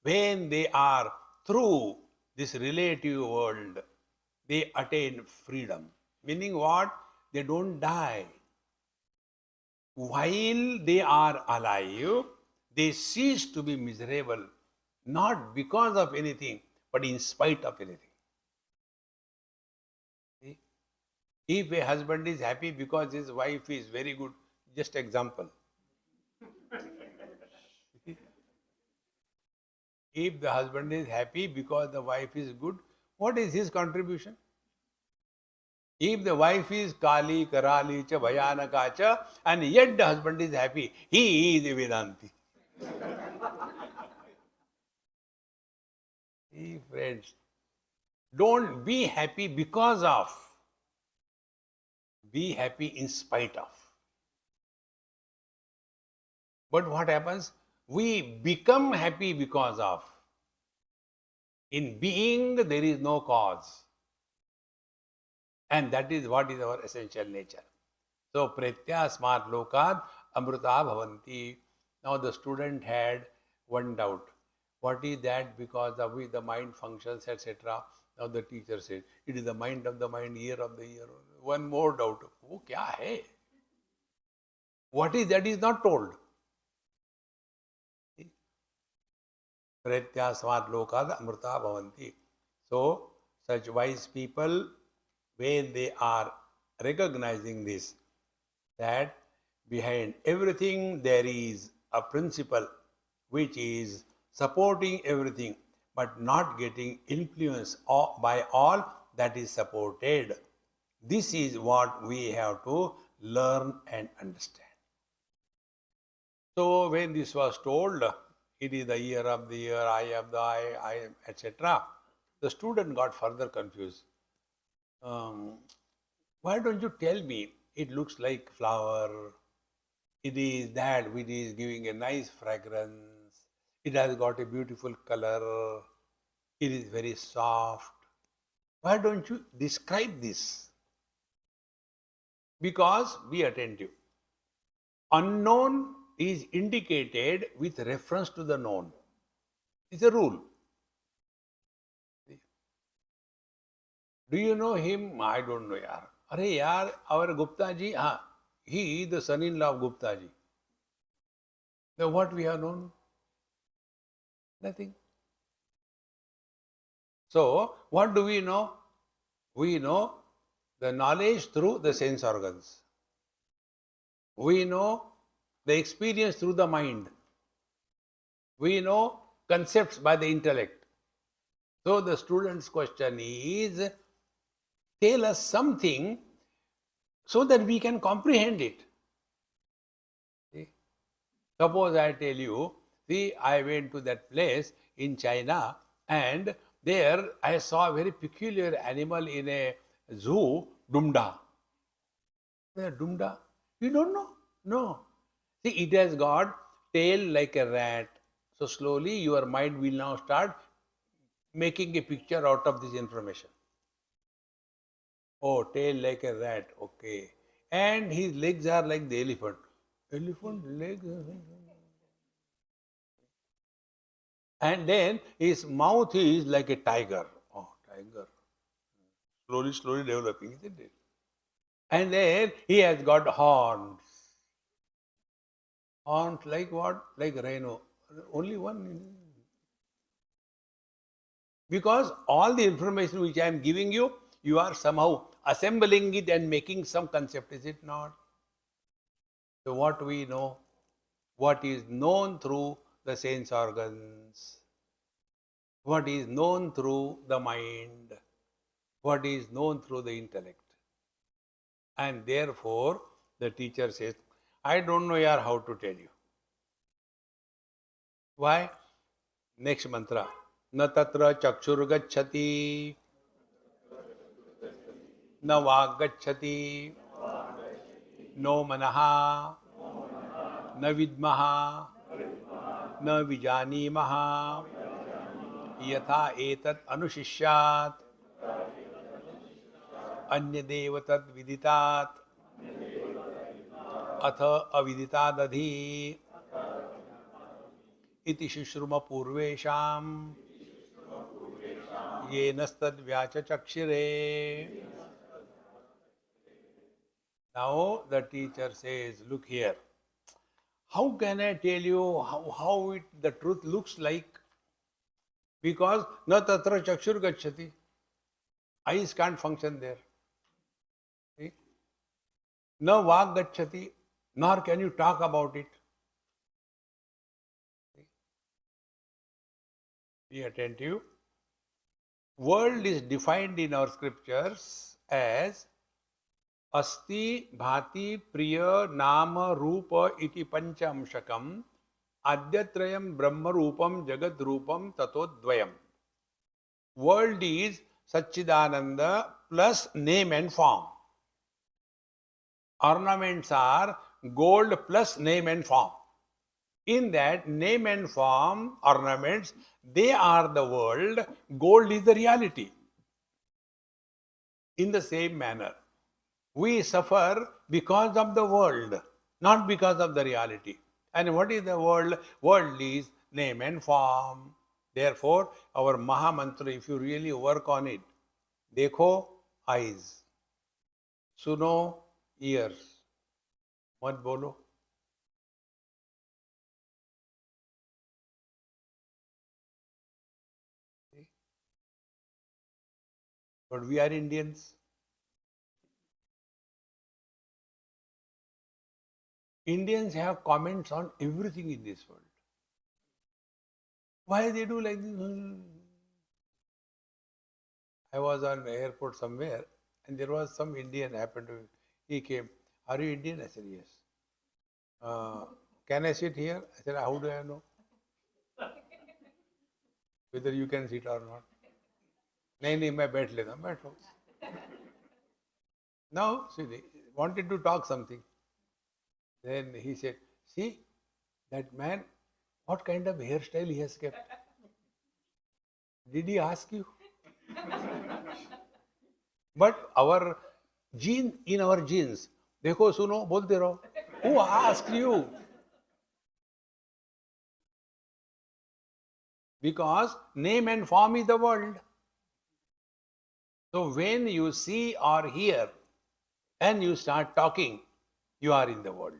When they are through this relative world, they attain freedom. Meaning what? They don't die. While they are alive, they cease to be miserable, not because of anything, but in spite of anything. See? If a husband is happy because his wife is very good, just example. If the husband is happy because the wife is good, what is his contribution? If the wife is Kali, Karali, Cha, Bhayanaka, Cha, and yet the husband is happy, he is a Vedanti. See, friends, don't be happy because of, be happy in spite of. But what happens? We become happy because of. In being, there is no cause. And that is what is our essential nature. So, pratyasmat lokat amruta bhavanti. Now, the student had one doubt. What is that? Because of which the mind functions, etc. Now, the teacher said, it is the mind of the mind, ear of the ear. One more doubt. Oh, kya hai? What is that is not told. Pratyasmat lokat amruta bhavanti. So, such wise people, when they are recognizing this, that behind everything there is a principle which is supporting everything but not getting influenced by all that is supported. This is what we have to learn and understand. So when this was told, it is the ear of the ear, eye of the eye, etc., the student got further confused. um, why don't you tell me? It looks like flower. It is that which is giving a nice fragrance. It has got a beautiful color. It is very soft. Why don't you describe this? Because be attentive. Unknown is indicated with reference to the known. It's a rule. Do you know him? I don't know, yaar. Are yaar, our Gupta ji, he is the son-in-law of Gupta ji. Now what we have known? Nothing. So what do we know? We know the knowledge through the sense organs. We know the experience through the mind. We know concepts by the intellect. So the student's question is, tell us something so that we can comprehend it. See? Suppose I tell you, see, I went to that place in China and there I saw a very peculiar animal in a zoo, Dumda. Dumda? You don't know? No. See, it has got tail like a rat. So slowly your mind will now start making a picture out of this information. Oh, tail like a rat. Okay. And his legs are like the elephant. Elephant legs. And then his mouth is like a tiger. Oh, tiger. Slowly developing, isn't it? And then he has got horns. Horns like what? Like rhino. Only one. Because all the information which I am giving you, you are somehow assembling it and making some concept, is it not? So what we know, what is known through the sense organs, what is known through the mind, what is known through the intellect. And therefore, the teacher says, I don't know yaar how to tell you. Why? Next mantra. Na tatra chakshur gacchati, na vag gacchati, no manaha, न विद्मः न विजानीमः यथा एतत् अनुशिष्यात् अन्यदेव तद् विदितात् अथ अविदितादधि इति शुश्रुम पूर्वेषां येनस्तद् व्याचचक्षिरे. Now the teacher says, look here. How can I tell you how the truth looks like? Because na tatra chakshur gacchati. Eyes can't function there. See? Na vag gacchati, nor can you talk about it. See? Be attentive. World is defined in our scriptures as Asti bhati priya nama rupa iti pancha amshakam adyatrayam brahma rupam jagat rupam tatodvayam. World is Satchidananda plus name and form. Ornaments are gold plus name and form. In that name and form ornaments, they are the world, gold is the reality. In the same manner, we suffer because of the world, not because of the reality. And what is the world? World is name and form. Therefore, our Maha Mantra, if you really work on it, देखो eyes, सुनो ears, मत बोलो. But we are Indians. Indians have comments on everything in this world. Why they do like this? I was on the airport somewhere and there was some Indian happened to, he came, are you Indian? I said, yes. Can I sit here? I said, how do I know whether you can sit or not? नहीं नहीं मैं बैठ लेता हूँ बैठो. Now, see, they wanted to talk something. Then he said, see, that man, what kind of hairstyle he has kept? Did he ask you? But our gene, in our genes, देखो सुनो बोलते रहो. Who asked you? Because name and form is the world. So when you see or hear and you start talking, you are in the world.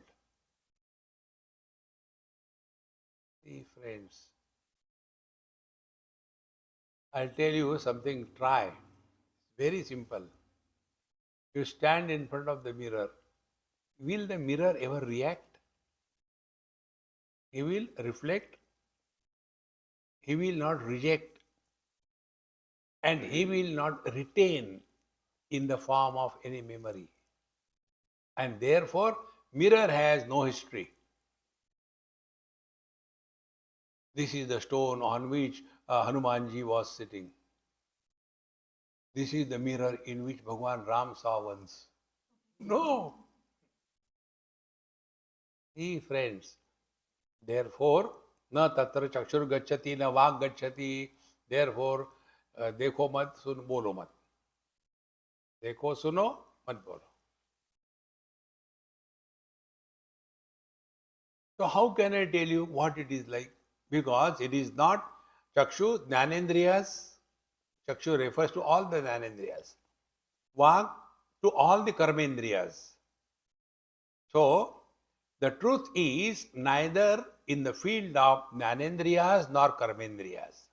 See, friends, I'll tell you something, try. Very simple. You stand in front of the mirror. Will the mirror ever react? He will reflect. He will not reject. And he will not retain in the form of any memory. And therefore, mirror has no history. This is the stone on which Hanumanji was sitting. This is the mirror in which Bhagwan Ram saw once. No. See, friends, therefore, na tatra chakshur gacchati, na vak gacchati. Therefore, देखो मत सुन बोलो मत. देखो सुनो मत बोलो. So how can I tell you what it is like? Because it is not chakshu, jnanendriyas. Chakshu refers to all the jnanendriyas. Vak to all the karmendriyas. So the truth is neither in the field of jnanendriyas nor karmendriyas.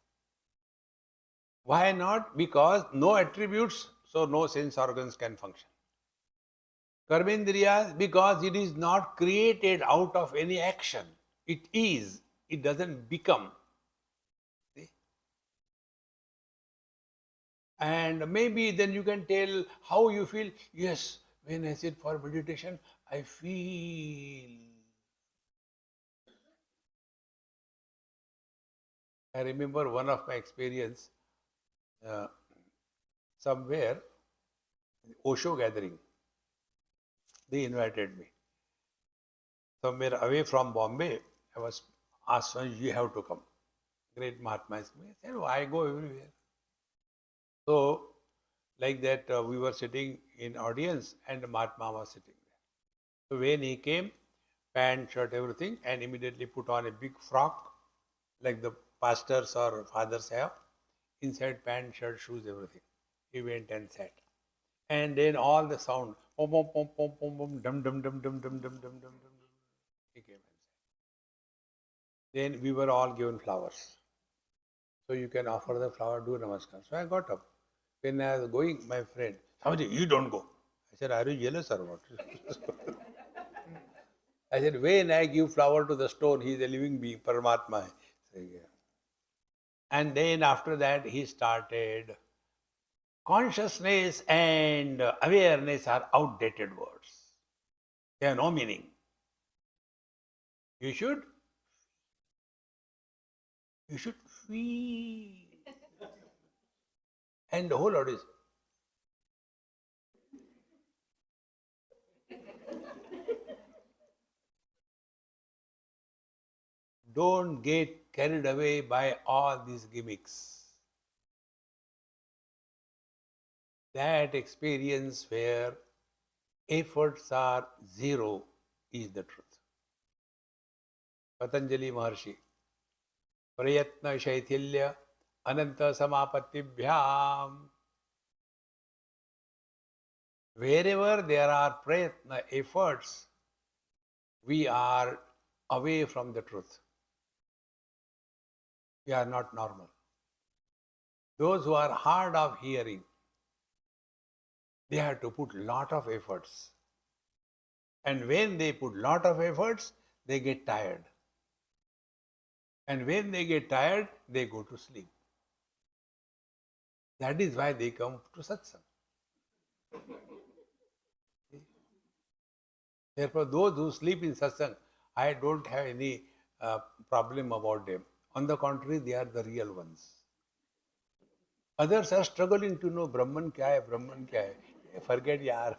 Why not? Because no attributes, so no sense organs can function. Karmendriyas, because it is not created out of any action. It is. It doesn't become. See? And maybe then you can tell how you feel. Yes, when I sit for meditation, I feel. I remember one of my experience somewhere, Osho gathering. They invited me. Somewhere away from Bombay, I was asked, Swami, you have to come. Great Mahatma is coming. I said, oh, I go everywhere. So, like that, we were sitting in audience and Mahatma was sitting there. So, when he came, pant, shirt, everything, and immediately put on a big frock, like the pastors or fathers have, inside pant, shirt, shoes, everything. He went and sat. And then all the sound, pom pom pom pom pom pom, dum dum dum dum dum dum dum dum dum. He came and sat. Then we were all given flowers. So you can offer the flower, do namaskar. So I got up. When I was going, my friend, Swamiji, you don't go. I said, are you jealous or what? I said, when I give flower to the stone, he is a living being, Paramatma. And then after that, he started. Consciousness and awareness are outdated words. They have no meaning. You should feel. And the whole lot is. Don't get carried away by all these gimmicks. That experience where efforts are zero is the truth. Patanjali Maharshi, Prayatna Shaithilya Ananta Samapatibhyam. Wherever there are prayatna, efforts, we are away from the truth. We are not normal. Those who are hard of hearing, they have to put lot of efforts. And when they put lot of efforts, they get tired. And when they get tired, they go to sleep. That is why they come to satsang. Therefore, those who sleep in satsang, I don't have any problem about them. On the contrary, they are the real ones. Others are struggling to know Brahman kya hai, Brahman kya hai. Forget yaar.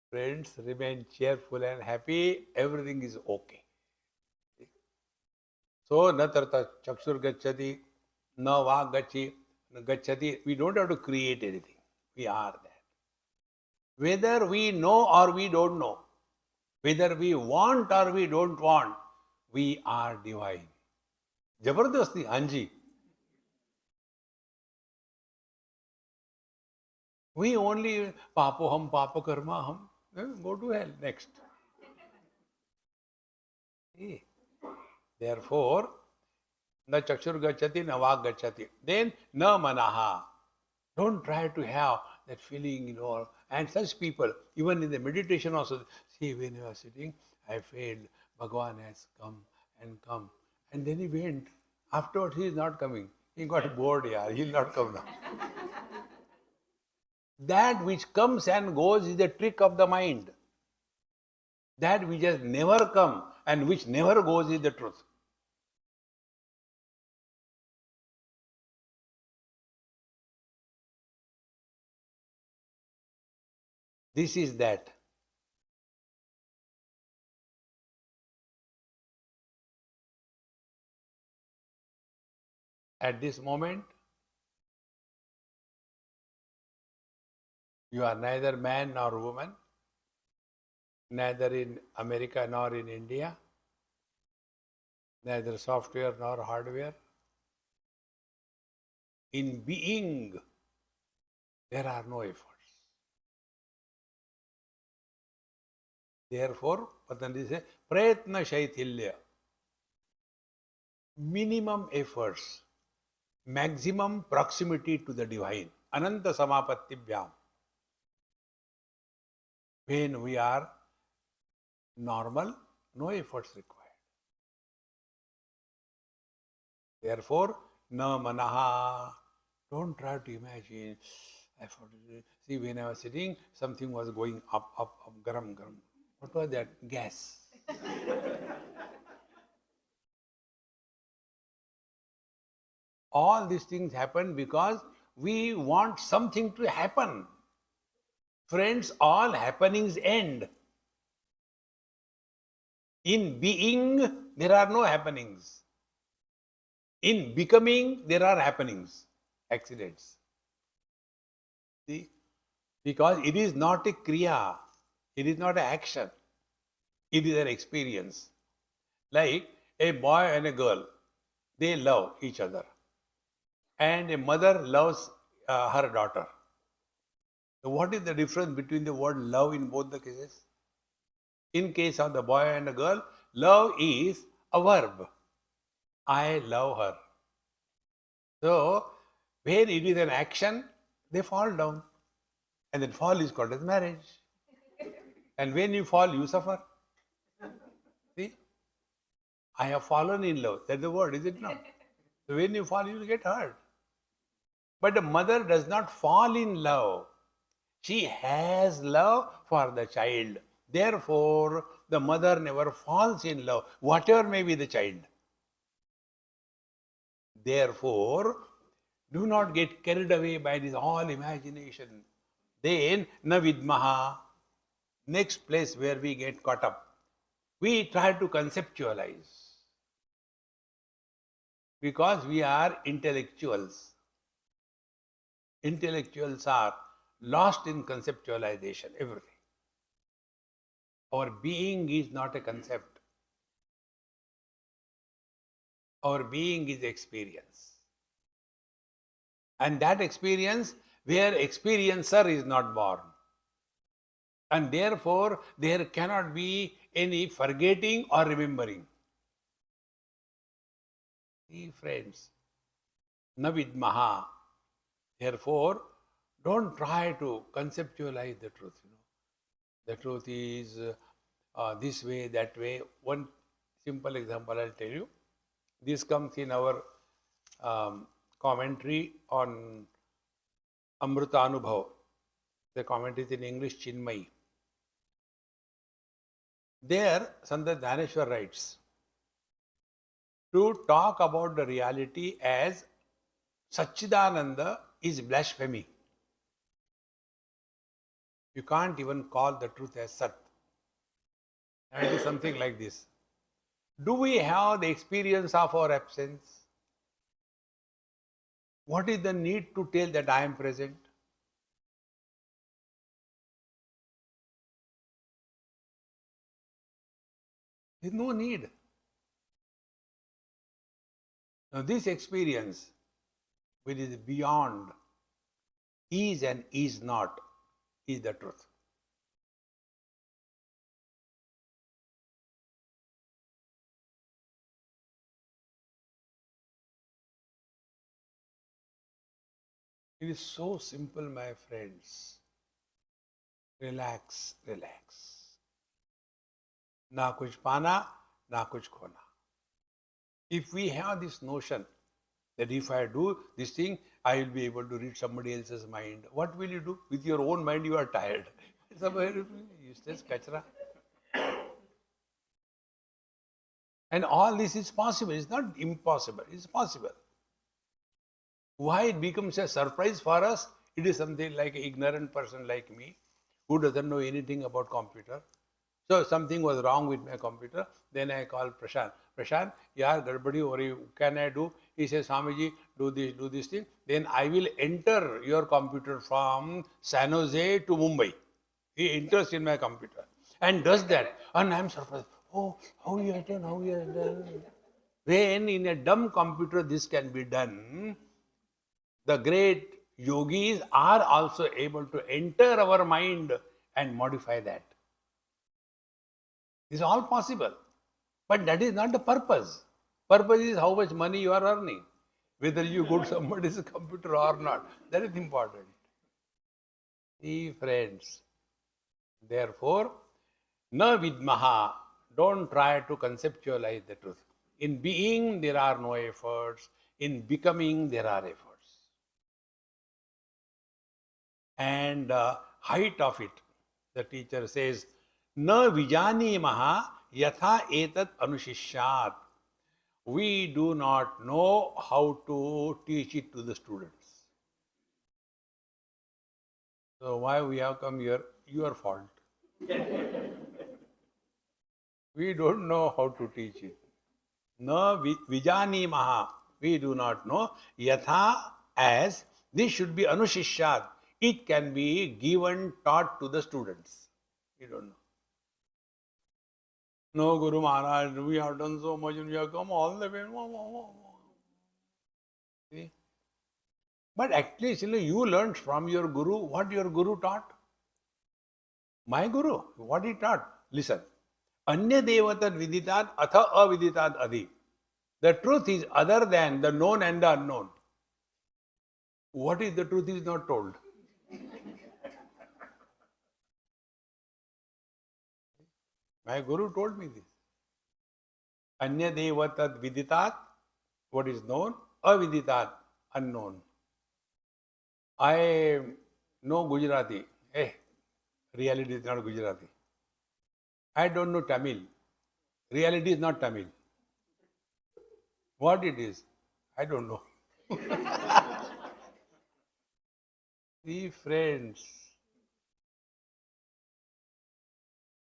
Friends, remain cheerful and happy. Everything is okay. So, na tarta chakshur gacchati, na vak gacchati. We don't have to create anything. We are that. Whether we know or we don't know, whether we want or we don't want, we are divine. Jabardasti, Hanji. We only papoham, papakarma ham. Go to hell next. Therefore, na chakshur gacchati, na vak gacchati. Then, na manaha. Don't try to have that feeling, And such people, even in the meditation also, see, when you are sitting, I failed. Bhagavan has come and come. And then he went. Afterwards, he is not coming. He got bored, yeah. He will not come now. That which comes and goes is the trick of the mind. That which has never come and which never goes is the truth. This is that. At this moment, you are neither man nor woman, neither in America nor in India, neither software nor hardware. In being, there are no efforts. Therefore, Patanjali says, Prayatna Shaithilya. Minimum efforts, maximum proximity to the divine. Ananta Samapattibhyam. When we are normal, no efforts required. Therefore, na manaha. Don't try to imagine. See, when I was sitting, something was going up, garam, garam. What was that? Gas. All these things happen because we want something to happen. Friends, all happenings end. In being, there are no happenings. In becoming, there are happenings, accidents. See? Because it is not a kriya, it is not an action, it is an experience. Like a boy and a girl, they love each other. And a mother loves her daughter. So what is the difference between the word love in both the cases? In case of the boy and the girl, love is a verb. I love her. So, where it is an action, they fall down. And then fall is called as marriage. And when you fall, you suffer. See? I have fallen in love. That's the word, is it not? So when you fall, you will get hurt. But the mother does not fall in love. She has love for the child. Therefore, the mother never falls in love, whatever may be the child. Therefore, do not get carried away by this all imagination. Then, na vidmaha, next place where we get caught up. We try to conceptualize. Because we are intellectuals. Intellectuals are lost in conceptualization, everything. Our being is not a concept. Our being is experience. And that experience, where experiencer is not born. And therefore, there cannot be any forgetting or remembering. See, friends, na vidmaha. Therefore, don't try to conceptualize the truth. The truth is this way, that way. One simple example I'll tell you. This comes in our commentary on Amrita Anubhav. The commentary is in English, Chinmay. There, Sant Dhaneshwar writes, to talk about the reality as Satchidananda is blasphemy. You can't even call the truth as Sat. And it is something like this. Do we have the experience of our absence? What is the need to tell that I am present? There is no need. Now, this experience, which is beyond is and is not, is the truth. It is so simple, my friends. Relax, relax. Na kuch pana, na kuch khona. If we have this notion that if I do this thing, I will be able to read somebody else's mind. What will you do? With your own mind, you are tired. It's a very useless kachra. And all this is possible. It's not impossible. It's possible. Why it becomes a surprise for us? It is something like an ignorant person like me who doesn't know anything about computer. So something was wrong with my computer. Then I called Prashant. Prashant, yaar, gadbadi ho rahi, can I do? He says, Swamiji, do this thing. Then I will enter your computer from San Jose to Mumbai. He enters in my computer and does that. And I am surprised. Oh, how you have done, how you have done. When in a dumb computer this can be done, the great yogis are also able to enter our mind and modify that. It's all possible. But that is not the purpose. Purpose is how much money you are earning. Whether you go to somebody's computer or not. That is important. See, friends. Therefore, na vidmaha. Don't try to conceptualize the truth. In being, there are no efforts. In becoming, there are efforts. And height of it, the teacher says, na vijani maha yatha etat anushishyat. We do not know how to teach it to the students. So why we have come here? Your fault. We don't know how to teach it. Na vijani maha. We do not know. Yatha, as this should be anushishyat. It can be given, taught to the students. We don't know. No, Guru Maharaj, we have done so much and we have come all the way. See? But actually, you learned from your Guru what your Guru taught. My Guru, what he taught? Listen. Anya devatad viditat atha aviditat adi. The truth is other than the known and the unknown. What is the truth is not told. My Guru told me this. Anya devatad viditat, what is known, aviditat, unknown. I know Gujarati. Hey, reality is not Gujarati. I don't know Tamil. Reality is not Tamil. What it is? I don't know. See, friends,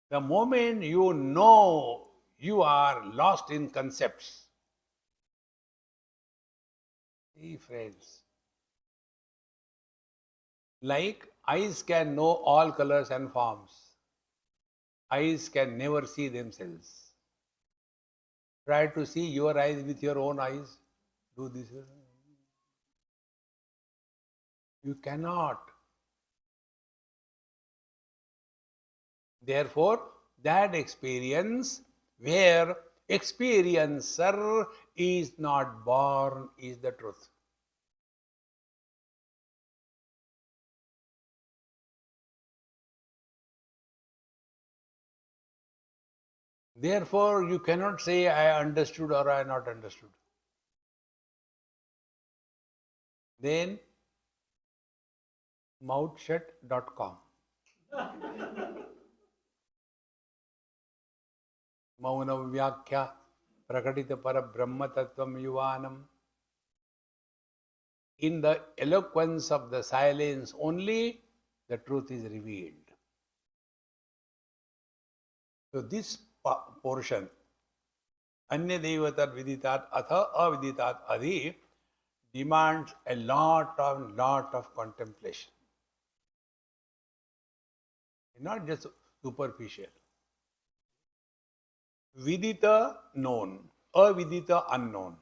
the moment you know, you are lost in concepts. See, friends, like eyes can know all colors and forms. Eyes can never see themselves. Try to see your eyes with your own eyes. Do this. You cannot. Therefore, that experience where experiencer is not born is the truth. Therefore, you cannot say I understood or I not understood. Then mouthshut.com. Maunam Vyakhya Prakatita Para Brahma Tattvam Yuvanam. In the eloquence of the silence only, the truth is revealed. So this portion, Anya Devatat Viditat Atha Aviditat Adhi, demands a lot of contemplation. Not just superficial. Vidita known, avidita unknown.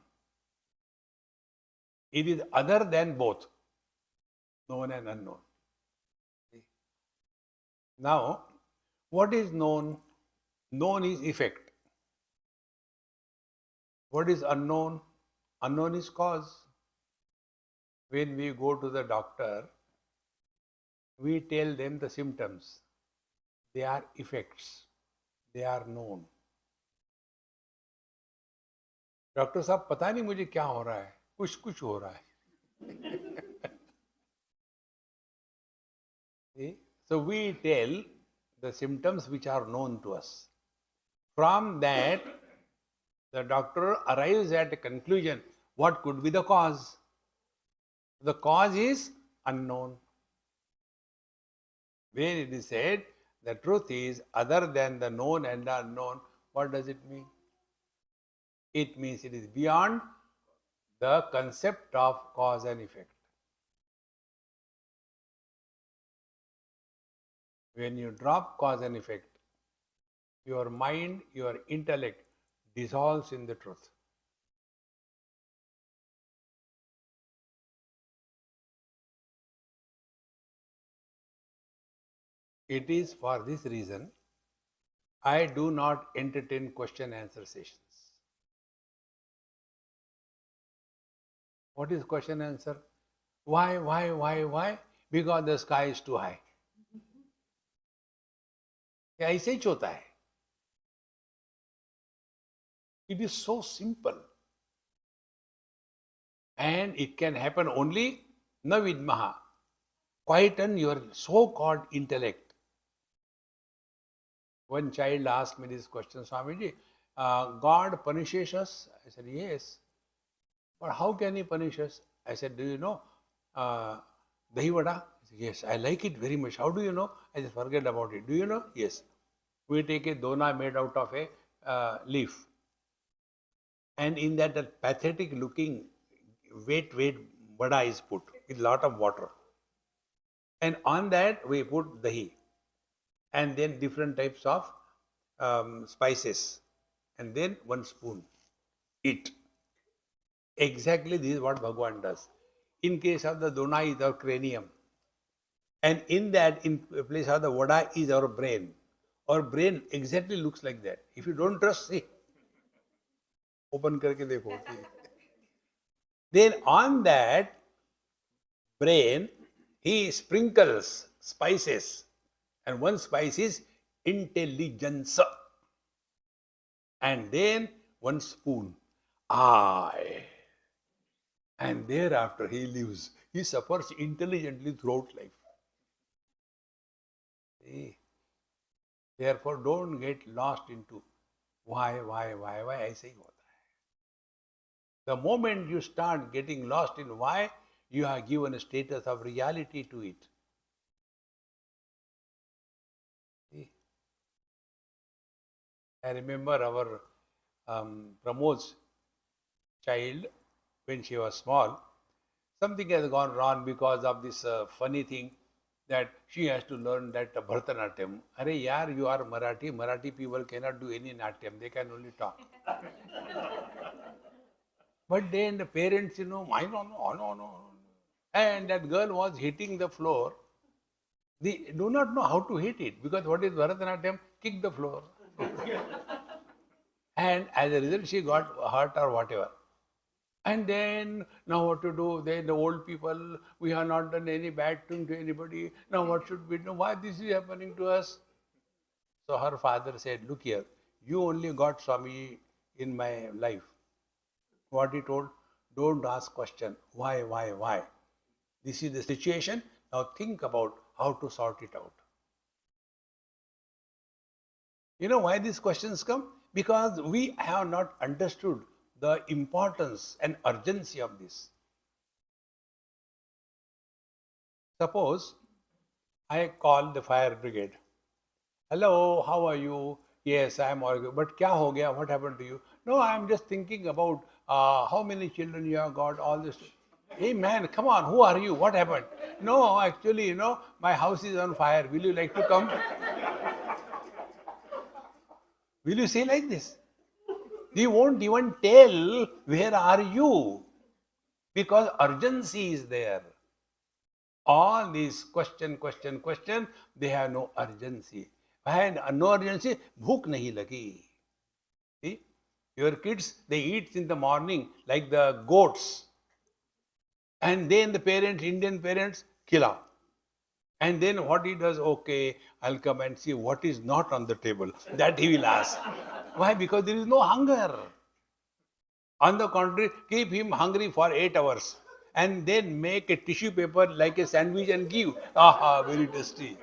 It is other than both, known and unknown. Now, what is known? Known is effect. What is unknown? Unknown is cause. When we go to the doctor, we tell them the symptoms. They are effects. They are known. Doctor साहब पता नहीं मुझे क्या हो रहा है, कुछ कुछ हो रहा है. So we tell the symptoms which are known to us. From that, the doctor arrives at a conclusion. What could be the cause? The cause is unknown. When it is said the truth is other than the known and the unknown, what does it mean? It means it is beyond the concept of cause and effect. When you drop cause and effect, your mind, your intellect dissolves in the truth. It is for this reason I do not entertain question answer sessions. What is question answer? Why? Because the sky is too high. ऐसे ही होता है. It is so simple. And it can happen only na vidmaha. Quieten your so-called intellect. One child asked me this question, Swamiji, God punishes us? I said, yes. But how can he punish us? I said, do you know dahi vada? Yes, I like it very much. How do you know? I just forget about it. Do you know? Yes. We take a dona made out of a leaf. And in that, a pathetic looking wet vada is put with lot of water. And on that, we put dahi. And then different types of spices. And then 1 spoon. Eat. Exactly this is what Bhagavan does. In case of the dona is our cranium. And in that, in place of the vada is our brain. Our brain exactly looks like that. If you don't trust, see. Open karke dekho. Then on that brain, he sprinkles spices. And one spice is intelligence. And then 1 spoon. I. And thereafter he lives. He suffers intelligently throughout life. See? Therefore, don't get lost into why, ऐसे ही होता है. The moment you start getting lost in why, you have given a status of reality to it. See? I remember our Pramod's child, when she was small, something has gone wrong because of this funny thing that she has to learn that Bharatanatyam. Arey yaar, you are Marathi. Marathi people cannot do any Natyam. They can only talk. But then the parents, no. And that girl was hitting the floor. They do not know how to hit it because what is Bharatanatyam? Kick the floor. And as a result, she got hurt or whatever. And then, now what to do? Then the old people, we have not done any bad thing to anybody. Now what should we do? Why this is happening to us? So her father said, look here, you only got Swami in my life. What he told? Don't ask question. Why? This is the situation. Now think about how to sort it out. You know why these questions come? Because we have not understood the importance and urgency of this. Suppose I call the fire brigade. Hello, how are you? Yes, I am all good. But kya ho gaya? What happened to you? No, I am just thinking about how many children you have got, all this. Hey man, come on, who are you? What happened? No, actually, my house is on fire. Will you like to come? Will you say like this? They won't even tell where are you because urgency is there. All these question, they have no urgency. And no urgency, bhook nahi lagi. See, your kids, they eat in the morning like the goats. And then the parents, Indian parents, killa. And then what he does, okay, I'll come and see what is not on the table. That he will ask. Why? Because there is no hunger. On the contrary, keep him hungry for 8 hours and then make a tissue paper like a sandwich and give. Aha, very tasty.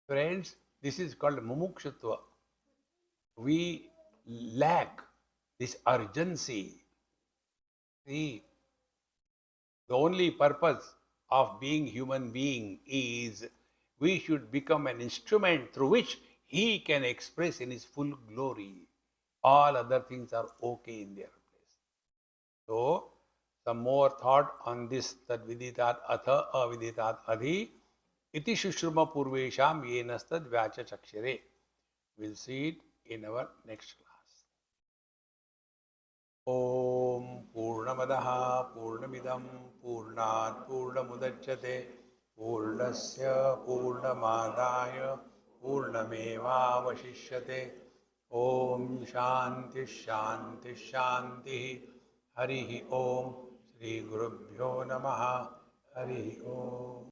Friends, this is called mumukshutva. We lack this urgency. See, the only purpose of being human being is we should become an instrument through which he can express in his full glory. All other things are okay in their place. So, some more thought on this that viditat atha aviditat adhi iti shushruma purvesham yenastad vyacha chakshire. We'll see it in our next class. ॐ पूर्णमदः पूर्णमिदं पूर्णात् पूर्णमुदच्यते पूर्णस्य पूर्णमादाय पूर्णमेवावशिष्यते ॐ शान्तिः शान्तिः शान्तिः हरिः ॐ श्रीगुरुभ्यो नमः हरिः ॐ